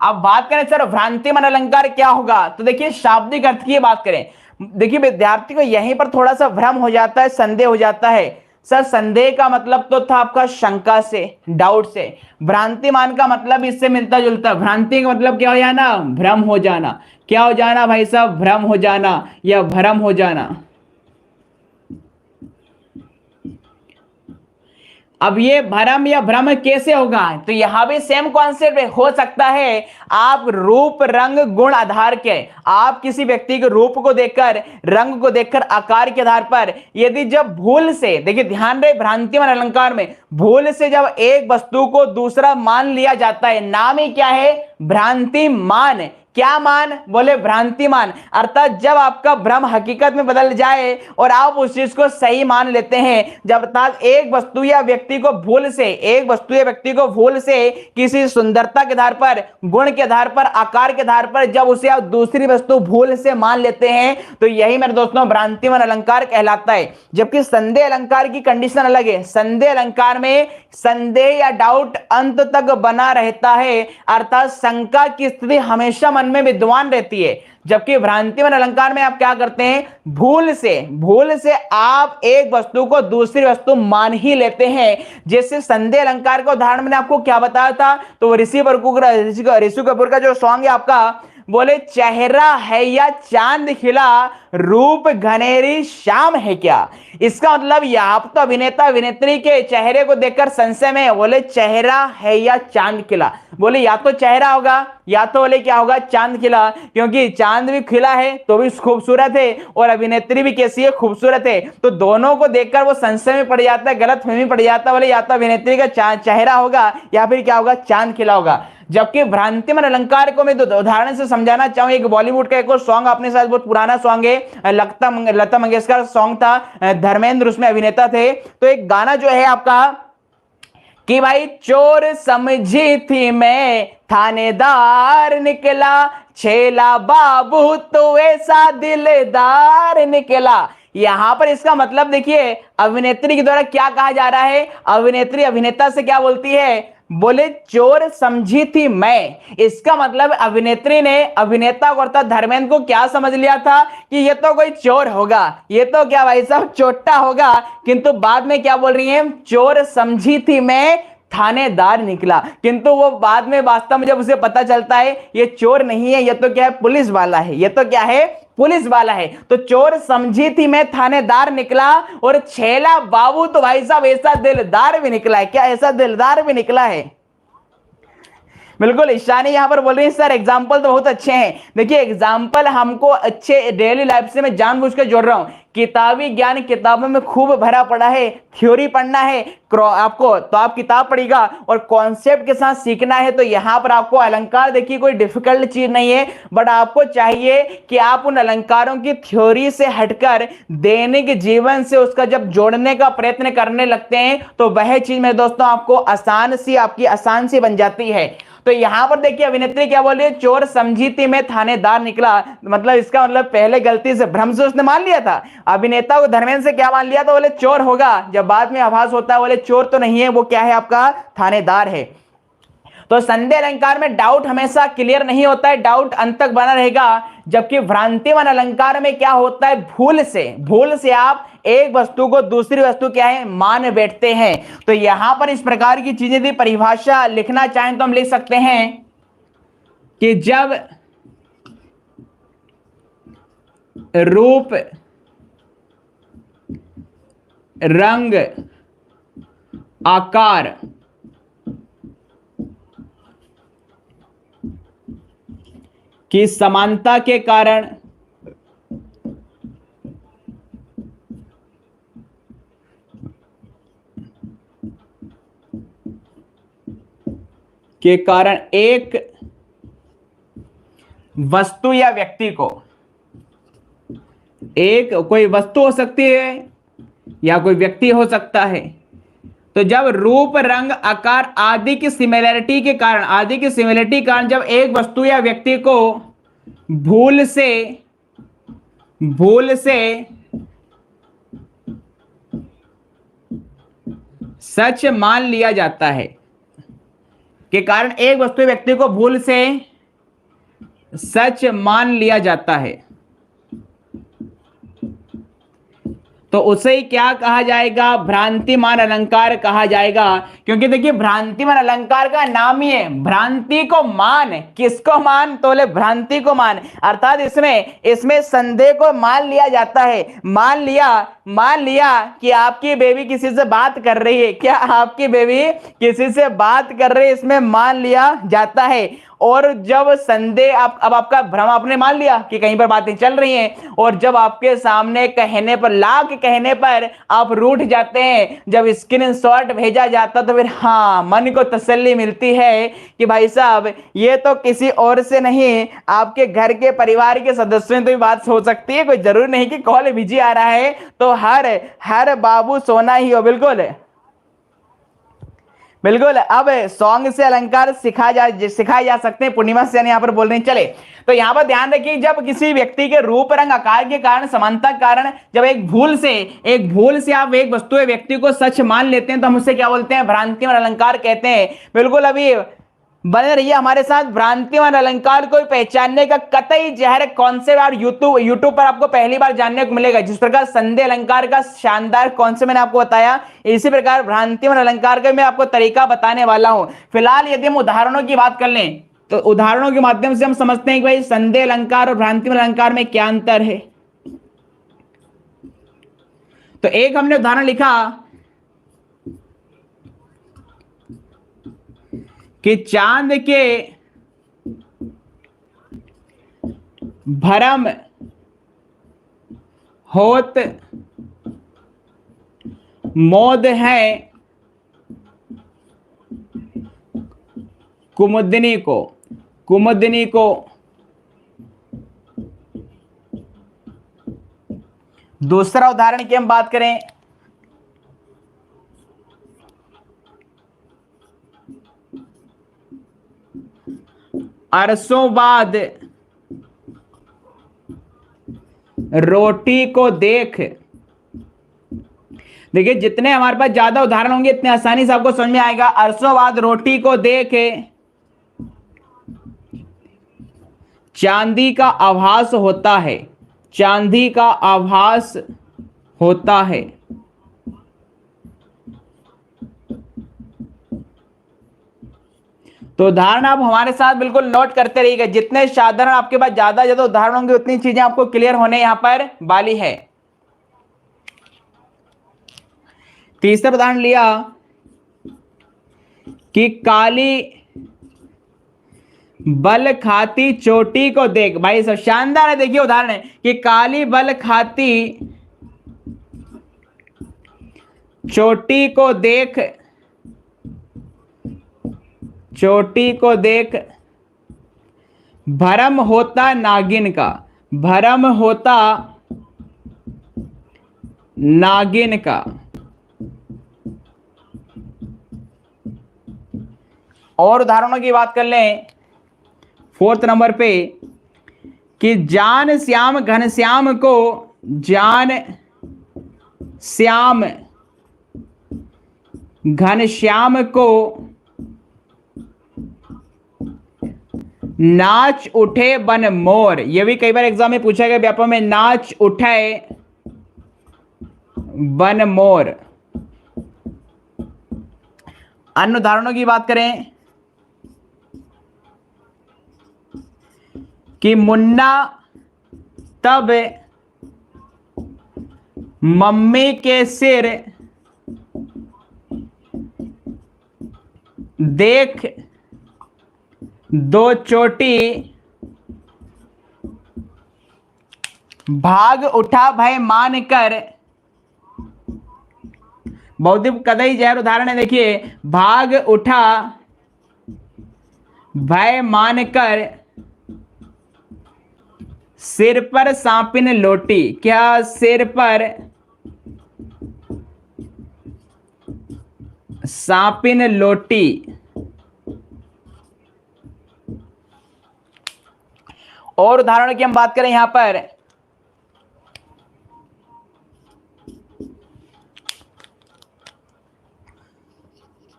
अब बात करें सर भ्रांतिमान अलंकार क्या होगा, तो देखिए शाब्दिक अर्थ की बात करें। देखिए विद्यार्थी को यहीं पर थोड़ा सा भ्रम हो जाता है, संदेह हो जाता है। सर संदेह का मतलब तो था आपका शंका से, डाउट से। भ्रांतिमान का मतलब इससे मिलता जुलता। भ्रांति का मतलब क्या हो जाना, भ्रम हो जाना। क्या हो जाना भाई साहब, भ्रम हो जाना या भ्रम हो जाना। अब ये भ्रम या भ्रम कैसे होगा, तो यहां भी सेम कॉन्सेप्ट हो सकता है। आप रूप रंग गुण आधार के, आप किसी व्यक्ति के रूप को देखकर, रंग को देखकर, आकार के आधार पर यदि जब भूल से, देखिए ध्यान रहे भ्रांतिमान अलंकार में भूल से जब एक वस्तु को दूसरा मान लिया जाता है, नाम ही क्या है, भ्रांतिमान। क्या मान, बोले भ्रांतिमान। अर्थात जब आपका भ्रम हकीकत में बदल जाए और आप उस चीज को सही मान लेते हैं। जब अर्थात एक वस्तु या व्यक्ति को भूल से, एक वस्तु या व्यक्ति को भूल से किसी सुंदरता के आधार पर, गुण के आधार पर, आकार के आधार पर जब उसे आप दूसरी वस्तु भूल से मान लेते हैं, तो यही मेरे दोस्तों भ्रांतिमान अलंकार कहलाता है। जबकि संदेह अलंकार की कंडीशन अलग है। संदेह अलंकार में संदेह या डाउट अंत तक बना रहता है, अर्थात शंका की स्थिति हमेशा मन में विद्यमान रहती है। जबकि भ्रांतिमान अलंकार में आप क्या करते हैं, भूल से आप एक वस्तु को दूसरी वस्तु मान ही लेते हैं। जैसे संदेह अलंकार का उदाहरण मैंने आपको क्या बताया था, तो ऋषि कपूर का जो सॉन्ग है आपका, बोले चेहरा है या चांद खिला, रूप घनेरी शाम है क्या। इसका मतलब यहां तो अभिनेता अभिनेत्री के चेहरे को देखकर संशय में, बोले चेहरा है या चांद खिला, बोले या तो चेहरा होगा या तो बोले क्या होगा, चांद खिला। क्योंकि चांद भी खिला है तो भी खूबसूरत है और अभिनेत्री भी कैसी है, खूबसूरत है। तो दोनों को देखकर वो संशय में पड़ जाता है, गलतफहमी पड़ जाता है, बोले या तो अभिनेत्री का चेहरा होगा या फिर क्या होगा, चांद खिला होगा। जबकि भ्रांतिमान अलंकार को मैं उदाहरण से समझाना चाहूं, एक बॉलीवुड का एक और सॉन्ग अपने साथ, बहुत पुराना सॉन्ग है, लता मंगेशकर सॉन्ग था, धर्मेंद्र उसमें अभिनेता थे। तो एक गाना जो है आपका कि भाई चोर समझी थी मैं, थानेदार निकला, छेला बाबू तो ऐसा दिलदार निकला। यहां पर इसका मतलब देखिए अभिनेत्री के द्वारा क्या कहा जा रहा है, अभिनेत्री अभिनेता से क्या बोलती है, बोले चोर समझी थी मैं। इसका मतलब अभिनेत्री ने अभिनेता को अर्थात धर्मेंद्र को क्या समझ लिया था कि ये तो कोई चोर होगा, ये तो क्या भाई साहब चोट्टा होगा। किंतु बाद में क्या बोल रही है, चोर समझी थी मैं, थानेदार निकला। किंतु वो बाद में वास्तव में जब उसे पता चलता है ये चोर नहीं है, ये तो क्या है, पुलिस वाला है, ये तो क्या है, पुलिस वाला है। तो चोर समझी थी मैं, थानेदार निकला, और छेला बाबू तो भाई साहब ऐसा दिलदार भी निकला है। क्या ऐसा दिलदार भी निकला है, बिल्कुल ईशानी यहां पर बोल रही है सर एग्जाम्पल तो बहुत अच्छे हैं। देखिए एग्जाम्पल हमको अच्छे डेली लाइफ से मैं जानबूझकर जोड़ रहा हूं। किताबी ज्ञान किताबों में खूब भरा पड़ा है, थ्योरी पढ़ना है आपको तो आप किताब पढ़िएगा, और कॉन्सेप्ट के साथ सीखना है तो यहां पर आपको अलंकार देखिए कोई डिफिकल्ट चीज नहीं है, बट आपको चाहिए कि आप उन अलंकारों की थ्योरी से हटकर दैनिक जीवन से उसका जब जोड़ने का प्रयत्न करने लगते हैं तो वह चीज मेरे दोस्तों आपको आपकी आसान सी बन जाती है। तो यहां पर देखिए अभिनेत्री क्या बोल रही है, चोर समझी थी मैं, थानेदार निकला। मतलब इसका मतलब पहले गलती से भ्रम से उसने मान लिया था, अभिनेता को धर्मेंद्र से क्या मान लिया था, बोले चोर होगा। जब बाद में आभास होता है बोले चोर तो नहीं है, वो क्या है आपका थानेदार है। तो संदेह अलंकार में डाउट हमेशा क्लियर नहीं होता है, डाउट अंत तक बना रहेगा। जबकि भ्रांतिमान अलंकार में क्या होता है, भूल से आप एक वस्तु को दूसरी वस्तु क्या है, मान बैठते हैं। तो यहां पर इस प्रकार की चीजें यदि परिभाषा लिखना चाहें तो हम लिख सकते हैं कि जब रूप रंग आकार कि समानता के कारण एक वस्तु या व्यक्ति को, एक कोई वस्तु हो सकती है या कोई व्यक्ति हो सकता है, तो जब रूप रंग आकार आदि की सिमिलरिटी के कारण जब एक वस्तु या व्यक्ति को भूल से सच मान लिया जाता है, के कारण एक वस्तु या व्यक्ति को भूल से सच मान लिया जाता है, तो उसे क्या कहा जाएगा? भ्रांतिमान अलंकार कहा जाएगा। क्योंकि देखिए भ्रांतिमान अलंकार का नाम ही है भ्रांति को मान। किसको मान? तो बोले भ्रांति को मान, अर्थात इसमें संदेह को मान लिया जाता है। मान लिया कि आपकी बेबी किसी से बात कर रही है। क्या आपकी बेबी किसी से बात कर रही है? इसमें मान लिया जाता है। और जब संदेह अब आपका भ्रम आपने मान लिया कि कहीं पर बातें चल रही हैं, और जब आपके सामने कहने पर, लाख कहने पर आप रूठ जाते हैं, जब स्क्रीनशॉट भेजा जाता तो फिर हाँ मन को तसल्ली मिलती है कि भाई साहब ये तो किसी और से नहीं, आपके घर के परिवार के सदस्यों तो भी बात हो सकती है। कोई जरूरी नहीं कि कॉल बिजी आ रहा है तो हर बाबू सोना ही हो। बिल्कुल। अब सॉन्ग से अलंकार सिखाए जा सकते हैं। पूर्णिमा से यहाँ पर बोल रहे हैं। चले तो यहाँ पर ध्यान रखिए, जब किसी व्यक्ति के रूप रंग आकार के कारण, समानता के कारण, जब एक भूल से आप एक वस्तु या व्यक्ति को सच मान लेते हैं तो हम उसे क्या बोलते हैं? भ्रांतिमान अलंकार कहते हैं। बिल्कुल। अभी बने रहिए हमारे साथ। भ्रांतिमान अलंकार को पहचानने का कतई जहर कॉन्सेप्ट और यूट्यूब पर आपको पहली बार जानने को मिलेगा। जिस प्रकार संदेह अलंकार का शानदार कॉन्सेप्ट मैंने आपको बताया, इसी प्रकार भ्रांतिमान अलंकार का मैं आपको तरीका बताने वाला हूं। फिलहाल यदि हम उदाहरणों की बात कर लें तो उदाहरणों के माध्यम से हम समझते हैं कि भाई संदेह अलंकार और भ्रांतिमान अलंकार में क्या अंतर है। तो एक हमने उदाहरण लिखा कि चांद के भरम होत मोद है कुमुदनी को दूसरा उदाहरण की हम बात करें अरसों बाद रोटी को देख। देखिए जितने हमारे पास ज्यादा उदाहरण होंगे इतने आसानी से आपको समझ में आएगा। अरसों बाद रोटी को देख चांदी का आभास होता है, चांदी का आभास होता है। तो उदाहरण आप हमारे साथ बिल्कुल नोट करते रहिएगा। जितने साधारण आपके पास ज्यादा उदाहरण होंगे उतनी चीजें आपको क्लियर होने यहां पर वाली है। तीसरा उदाहरण लिया कि काली बल खाती चोटी को देख। भाई सब शानदार है। देखिए उदाहरण है कि काली बल खाती चोटी को देख, चोटी को देख भरम होता नागिन का, भरम होता नागिन का। और उदाहरणों की बात कर लें फोर्थ नंबर पे कि जान श्याम घनश्याम को, जान श्याम घनश्याम को नाच उठे बन मोर। यह भी कई बार एग्जाम में पूछा गया व्यापक में, नाच उठे बन मोर। अन्य उदाहरणों की बात करें कि मुन्ना तब मम्मी के सिर देख दो चोटी भाग उठा भय मान कर, बहुत ही कतई जहर उदाहरण है। देखिए, भाग उठा भय मान कर, सिर पर सांपिन लोटी। क्या सिर पर सांपिन लोटी। और उदाहरण की हम बात करें यहां पर,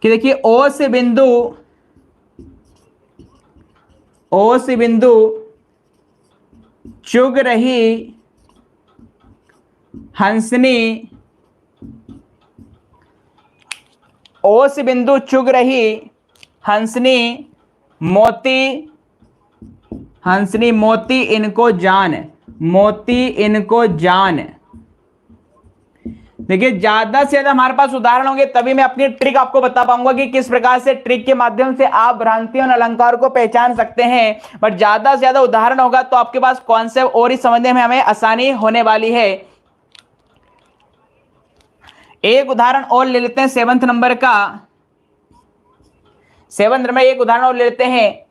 कि देखिए ओ से बिंदु चुग रही हंसनी, ओ से बिंदु चुग रही हंसनी मोती इनको जान, मोती इनको जान। देखिए, ज्यादा से ज्यादा हमारे पास उदाहरण होंगे तभी मैं अपनी ट्रिक आपको बता पाऊंगा कि किस प्रकार से ट्रिक के माध्यम से आप भ्रांतियों और अलंकार को पहचान सकते हैं। बट ज्यादा से ज्यादा उदाहरण होगा तो आपके पास कॉन्सेप्ट और ही समझने में हमें आसानी होने वाली है। एक उदाहरण और ले लेते हैं, 7 नंबर का, 7 नंबर एक उदाहरण और ले लेते हैं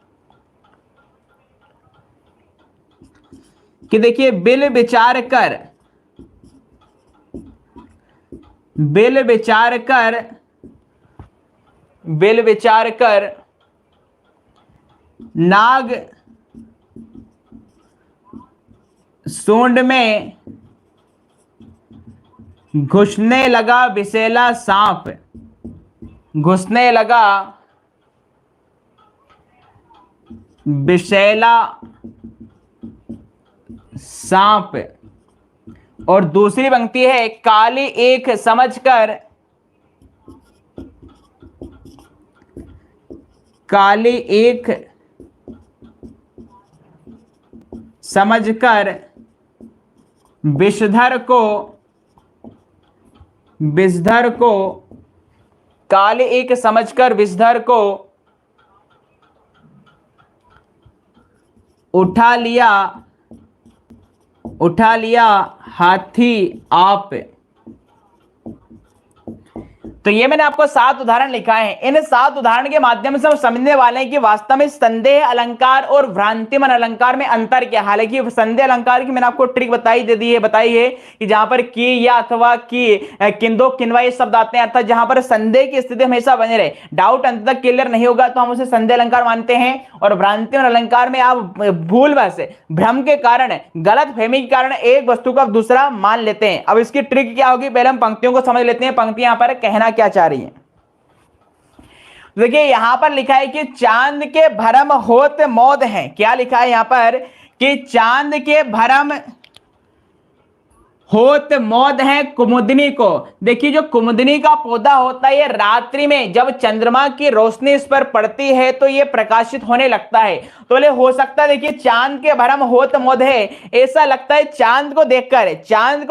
कि देखिए, बिल विचार कर नाग सूंड में घुसने लगा विषैला सांप, घुसने लगा विषैला सांप। और दूसरी पंक्ति है, काली एक समझकर, काली एक समझकर विषधर को काली एक समझकर विषधर को उठा लिया हाथी आप। तो ये मैंने आपको 7 उदाहरण लिखा है। इन 7 उदाहरण के माध्यम से हम समझने वाले हैं कि वास्तव में संदेह अलंकार और भ्रांतिमान अलंकार में अंतर क्या है। हालांकि संदेह अलंकार की मैंने आपको ट्रिक बताई है कि जहां पर की या अथवा की, किंदो, किनवा ये शब्द आते हैं, अर्थात जहां पर संदेह की स्थिति हमेशा बने रहे, डाउट अंत तक क्लियर नहीं होगा तो हम उसे संदेह अलंकार मानते हैं। और भ्रांतिमान अलंकार में आप भूलवश, भ्रम के कारण, गलत फहमी के कारण एक वस्तु को दूसरा मान लेते हैं। अब इसकी ट्रिक क्या होगी, पहले हम पंक्तियों को समझ लेते हैं, पंक्ति यहां पर कहना क्या चाह रही है। देखिए, यहां पर लिखा है कि चांद के भरम होत मौद है। क्या लिखा है यहां पर कि चांद के भरम होत मौद है कुमुदनी को। देखिए, जो कुमुदनी का पौधा होता है, ये रात्रि में जब चंद्रमा की रोशनी इस पर पड़ती है तो ये प्रकाशित होने लगता है। तो बोले हो सकता है, देखिए, चांद के भरम होत मौद है, ऐसा लगता है चांद को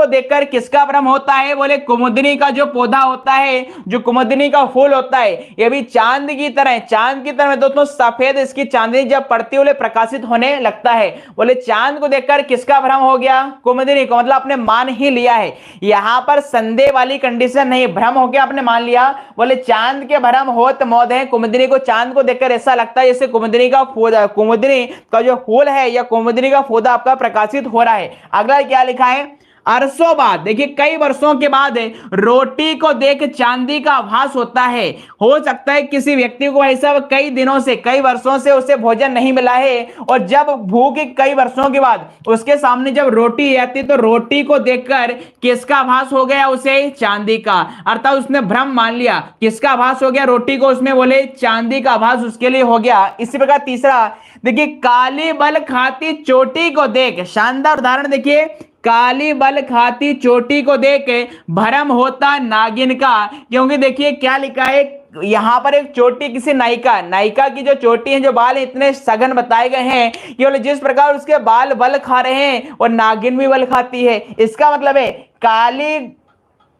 देखकर किसका भ्रम होता है, बोले कुमुदनी का जो पौधा होता है, जो कुमुदनी का फूल होता है, ये भी चांद की तरह दोस्तों सफेद इसकी चांदनी जब पड़ती है प्रकाशित होने लगता है। बोले चांद को देखकर किसका भ्रम हो गया, कुमुदनी को, मतलब अपने मान ही लिया है। यहां पर संदेह वाली कंडीशन नहीं, भ्रम हो गया, आपने मान लिया। बोले चांद के भरम होत मौद है कुमुदनी को, चांद को देखकर ऐसा लगता है जैसे कुमुदनी का जो फूल है या कुमुदनी का पौधा आपका प्रकाशित हो रहा है। अगला क्या लिखा है, अरसों बाद, देखिए कई वर्षों के बाद रोटी को देख चांदी का आभास होता है। हो सकता है किसी व्यक्ति को ऐसा कई दिनों से, कई वर्षों से उसे भोजन नहीं मिला है और जब भूख कई वर्षों के बाद उसके सामने जब रोटी आती तो रोटी को देखकर किसका आभास हो गया, उसे चांदी का। अर्थात उसने भ्रम मान लिया, किसका आभास हो गया, रोटी को, उसमें बोले चांदी का आभास उसके लिए हो गया। इसी प्रकार तीसरा देखिए, काली बल खाती चोटी को देख, शानदार उदाहरण देखिए, काली बल खाती चोटी को देख भरम होता नागिन का। क्योंकि देखिए क्या लिखा है यहां पर, एक चोटी किसी नायिका की जो चोटी है, जो बाल इतने सघन बताए गए हैं कि बोले जिस प्रकार उसके बाल बल खा रहे हैं और नागिन भी बल खाती है। इसका मतलब है काली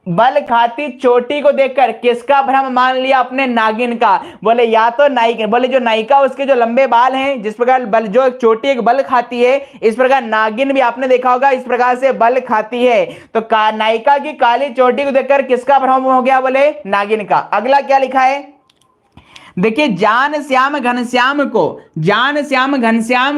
बल खाती चोटी को देखकर किसका भ्रम मान लिया? अपने नागिन का। बोले या तो नायिका, बोले जो नायिका उसके जो लंबे बाल हैं, जिस प्रकार बल जो चोटी एक बल खाती है, इस प्रकार नागिन भी आपने देखा होगा इस प्रकार से बल खाती है। तो नायिका की काली चोटी को देखकर किसका भ्रम हो गया? बोले नागिन का। अगला क्या लिखा है देखिए, जान श्याम घनश्याम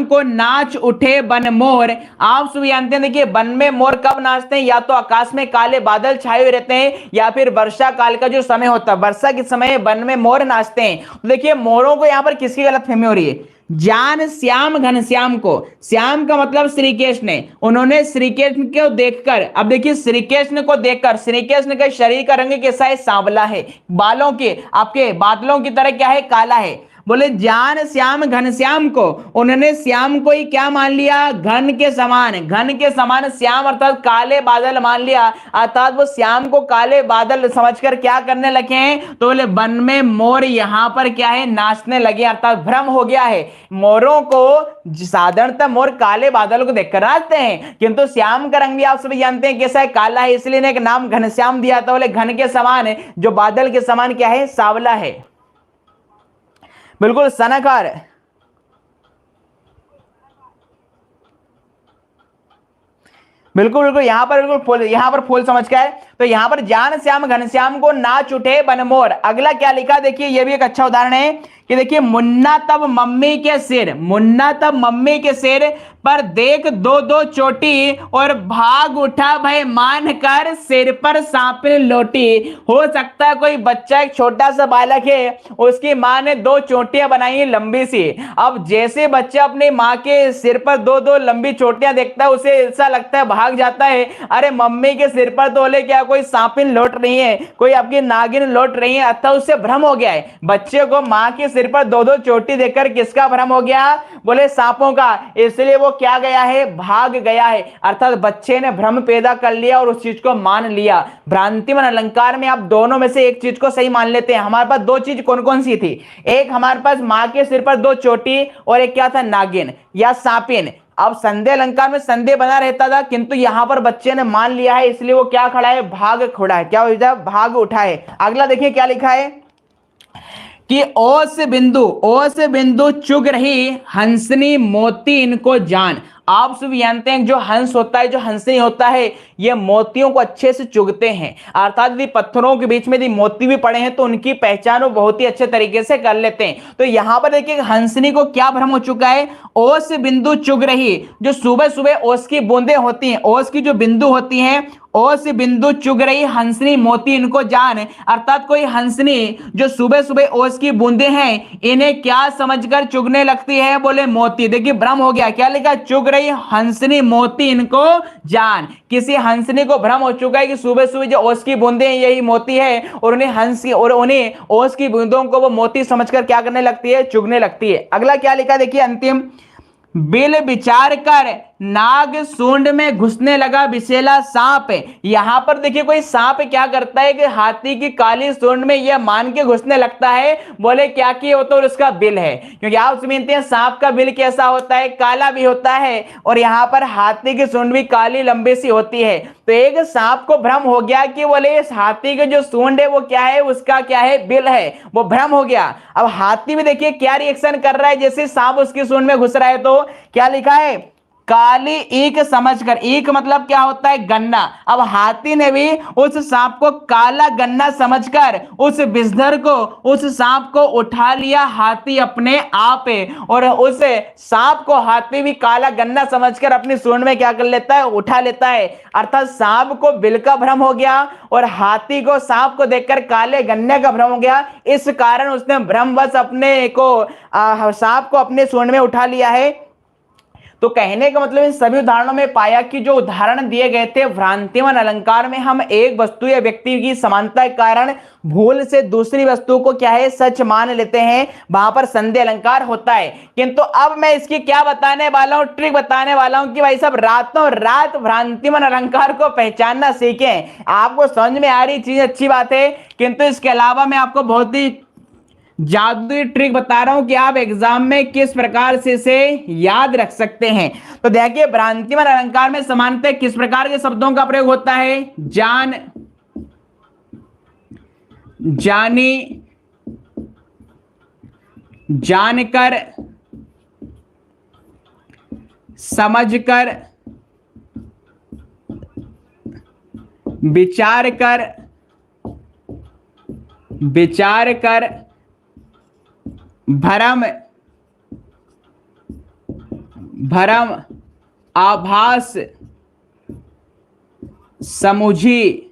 को नाच उठे बन मोर। आप सभी जानते हैं देखिए वन में मोर कब नाचते हैं? या तो आकाश में काले बादल छाए हुए रहते हैं, या फिर वर्षा काल का जो समय होता है, वर्षा के समय वन में मोर नाचते हैं। तो देखिए मोरों को यहां पर किसकी गलतफहमी हो रही है? जान श्याम घनश्याम को, श्याम का मतलब श्री कृष्ण, उन्होंने श्री कृष्ण को देखकर, अब देखिए श्री कृष्ण को देखकर, श्री कृष्ण के शरीर का रंग कैसा है? सांवला है, बालों के आपके बादलों की तरह क्या है? काला है। बोले जान श्याम घनश्याम को, उन्होंने श्याम को ही क्या मान लिया? घन के समान श्याम अर्थात काले बादल मान लिया, अर्थात वो श्याम को काले बादल समझकर क्या करने लगे हैं? तो बोले वन में मोर यहां पर क्या है? नाचने लगे, अर्थात भ्रम हो गया है। मोरों को साधारणतः मोर काले बादल को देखकर नाचते हैं, किंतु श्याम का रंग भी आप सभी जानते हैं कैसा है? काला है, इसलिए ने एक नाम घनश्याम दिया था। बोले घन के समान है, जो बादल के समान क्या है? सांवला है। बिल्कुल सनाकार, बिल्कुल यहां पर बिल्कुल फूल समझ का है। तो यहां पर जान श्याम घनश्याम को नाच उठे बन मोर। अगला क्या लिखा देखिए, यह भी एक अच्छा उदाहरण है कि देखिए मुन्ना तब मम्मी के सिर पर देख दो दो चोटी, और भाग उठा भय मान कर सिर पर सांपिन लोटी। हो सकता है कोई बच्चा, एक छोटा सा बालक है, उसकी माँ ने दो चोटियां बनाई लंबी सी। अब जैसे बच्चा अपनी माँ के सिर पर दो दो लंबी चोटियां देखता है, उसे ऐसा लगता है, भाग जाता है, अरे मम्मी के सिर पर तो बोले क्या कोई सांपिन लौट रही है, कोई आपकी नागिन लौट रही है, अतः उससे भ्रम हो गया है। बच्चे को माँ के सिर पर दो दो चोटी देखकर किसका भ्रम हो गया? बोले सांपों का। इसलिए वो क्या गया है? भाग गया है। अर्थात बच्चे ने भ्रम पैदा कर लिया और उस चीज को मान लिया। भ्रांतिमान अलंकार में आप दोनों में से एक चीज को सही मान लेते हैं। हमारे पास दो चीज कौन कौन सी थी? एक हमारे पास माँ के सिर पर दो चोटी, और एक क्या था? नागिन या सांपिन। अब संदेह अलंकार में संदेह बना रहता था, किंतु यहां पर बच्चे ने मान लिया है, इसलिए वो क्या खड़ा है? भाग खड़ा है। क्या हो जाए? भाग उठा है। अगला देखिए क्या लिखा है कि ओ से बिंदु चुग रही हंसनी मोती इनको जान। आप सभी जानते हैं जो हंस होता है, जो हंसनी होता है, ये मोतियों को अच्छे से चुगते हैं। अर्थात यदि पत्थरों के बीच में यदि मोती भी पड़े हैं तो उनकी पहचान वो बहुत ही अच्छे तरीके से कर लेते हैं। तो यहां पर देखिए हंसनी को क्या भ्रम हो चुका है? ओस बिंदु चुग रही, जो सुबह सुबह ओस की बूंदें होती हैं, ओस की जो बिंदु होती हैं, ओस बिंदु चुग रही हंसनी मोती इनको जान। अर्थात कोई हंसनी जो सुबह सुबह ओस की बूंदें हैं, इन्हें क्या समझकर चुगने लगती है? बोले मोती। देखिए भ्रम हो गया। क्या लिखा? चुग रही हंसनी मोती इनको जान। किसी हंसनी को भ्रम हो चुका है कि सुबह सुबह जो ओस की बूंदें हैं यही मोती है, और उन्हें ओस की बूंदों को वो मोती समझकर क्या करने लगती है? चुगने लगती है। अगला क्या लिखा देखिए अंतिम, बिल विचार कर नाग सूंड में घुसने लगा विशेला सांप। यहां पर देखिए कोई सांप क्या करता है कि हाथी की काली सूंड में यह मान के घुसने लगता है। बोले क्या कि वो तो उसका बिल है, क्योंकि आप समझते हैं सांप का बिल कैसा होता है? काला भी होता है, और यहां पर हाथी की सूंड भी काली लंबी सी होती है। तो एक सांप को भ्रम हो गया कि बोले इस हाथी की जो सूंड है वो क्या है? उसका क्या है? बिल है। वो भ्रम हो गया। अब हाथी भी देखिए क्या रिएक्शन कर रहा है, जैसे सांप उसकी सूंड में घुस रहा है। तो क्या लिखा है? काली ईख समझकर, ईख मतलब क्या होता है? गन्ना। अब हाथी ने भी उस सांप को काला गन्ना समझकर उस विषधर को, उस सांप को उठा लिया हाथी अपने आप, और उस सांप को हाथी भी काला गन्ना समझकर अपनी सूंड में क्या कर लेता है? उठा लेता है। अर्थात सांप को बिल का भ्रम हो गया और हाथी को सांप को देखकर काले गन्ने का भ्रम हो गया। इस कारण उसने भ्रमवश अपने को सांप को अपने सूंड में उठा लिया है। तो कहने का मतलब इन सभी उदाहरणों में पाया कि जो उदाहरण दिए गए थे भ्रांतिमान अलंकार में, हम एक वस्तु या व्यक्ति की समानता के कारण भूल से दूसरी वस्तु को क्या है? सच मान लेते हैं, वहां पर संदेह अलंकार होता है। किंतु अब मैं इसकी क्या बताने वाला हूं? ट्रिक बताने वाला हूं कि भाई सब रातों रात भ्रांतिमान अलंकार को पहचानना सीखें। आपको समझ में आ रही चीज अच्छी बात है, किंतु इसके अलावा मैं आपको बहुत ही जादुई ट्रिक बता रहा हूं कि आप एग्जाम में किस प्रकार से इसे याद रख सकते हैं। तो देखिए भ्रांतिमान अलंकार में समानतः किस प्रकार के शब्दों का प्रयोग होता है? जान जानी, जानकर, समझकर, विचार कर, विचार कर, भरम, भरम, आभास, समुझी,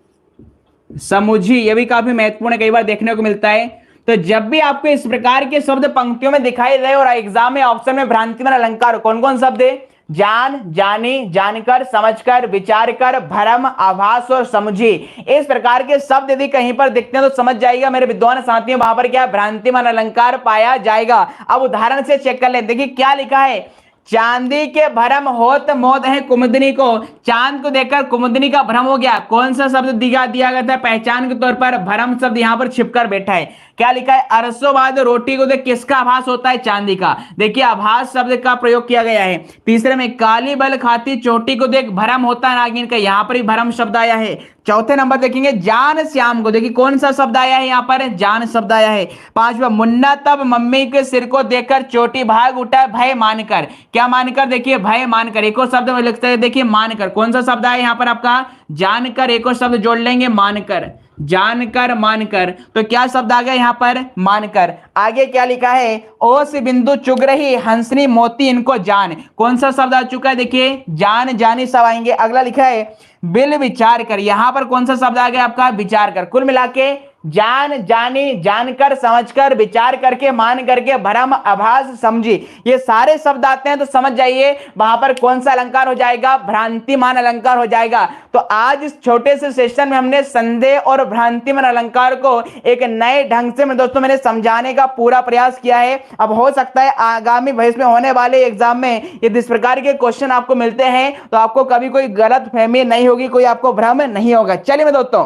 समुझी, ये भी काफी महत्वपूर्ण है, कई बार देखने को मिलता है। तो जब भी आपको इस प्रकार के शब्द पंक्तियों में दिखाई दे और एग्जाम में ऑप्शन में भ्रांतिमान अलंकार, कौन कौन शब्द है? जान, जानी, जानकर, समझकर, विचार कर, भरम, आभास और समझी। इस प्रकार के शब्द यदि कहीं पर दिखते हैं तो समझ जाइएगा मेरे विद्वान साथियों, वहां पर क्या भ्रांतिमान अलंकार पाया जाएगा। अब उदाहरण से चेक कर लें, देखिए क्या लिखा है, चांदी के भरम होत मोद है कुमुदनी को। चांद को देखकर कुमुदनी का भ्रम हो गया। कौन सा शब्द दिया गया था पहचान के तौर पर? भरम शब्द यहां पर छिपकर बैठा है। क्या लिखा है, अरसों बाद रोटी को देख किसका आभास होता है? चांदी का। देखिए आभास शब्द का प्रयोग किया गया है। तीसरे में काली बल खाती चोटी को देख भरम होता है नागिन का, यहां पर ही भरम शब्द आया है। चौथे नंबर देखेंगे जान श्याम को, देखिए कौन सा शब्द आया है? यहां पर जान शब्द आया है। पांचवा, मुन्ना तब मम्मी के सिर को देखकर चोटी भाग उठा भय मानकर। क्या मानकर? देखिए भय मानकर। एक और शब्द में लिखते हैं, देखिए मानकर। कौन सा शब्द आया यहां पर आपका? जानकर। एक और शब्द जोड़ लेंगे मानकर, जानकर, मानकर। तो क्या शब्द आ गया यहां पर? मानकर। आगे क्या लिखा है, ओस बिंदु चुग रही हंसनी मोती इनको जान। कौन सा शब्द आ चुका है? देखिए जान, जानी सब आएंगे। अगला लिखा है बिल विचार कर, यहां पर कौन सा शब्द आ गया आपका? विचार कर। कुल मिला के जान, जानी, जानकर, समझकर, विचार करके, मान करके, भरम, आभास, समझी, ये सारे शब्द आते हैं तो समझ जाइए वहां पर कौन सा अलंकार हो जाएगा? भ्रांतिमान अलंकार हो जाएगा। तो आज इस छोटे से सेशन में हमने संदेह और भ्रांतिमान अलंकार को एक नए ढंग से दोस्तों मैंने समझाने का पूरा प्रयास किया है। अब हो सकता है आगामी भविष्य में होने वाले एग्जाम में यदि इस प्रकार के क्वेश्चन आपको मिलते हैं तो आपको कभी कोई गलत फहमी नहीं होगी, कोई आपको भ्रम नहीं होगा। चलिए मैं दोस्तों,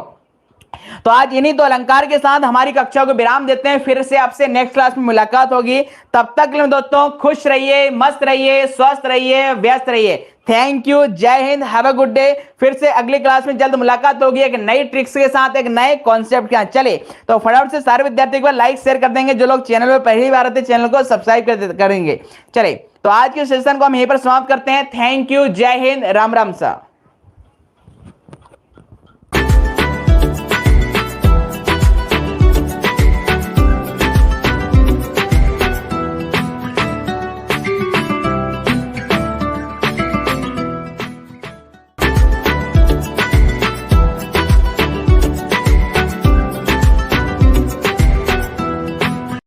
तो आज इन्हीं तो अलंकार के साथ हमारी कक्षा को विराम देते हैं। फिर से आपसे नेक्स्ट क्लास में मुलाकात होगी। तब तक के लिए दोस्तों खुश रहिए, मस्त रहिए, स्वस्थ रहिए, व्यस्त रहिए। थैंक यू, जय Hind, have a good day. फिर से अगली क्लास में जल्द मुलाकात होगी एक नई ट्रिक्स के साथ, एक नए कॉन्सेप्ट के साथ। चले तो फटाफट से सारे विद्यार्थी एक बार लाइक शेयर कर देंगे। जो लोग चैनल पर पहली बार आते हैं चैनल को सब्सक्राइब करेंगे। चले तो आज के सेशन को हम यहीं पर समाप्त करते हैं। थैंक यू, जय हिंद, राम राम सा।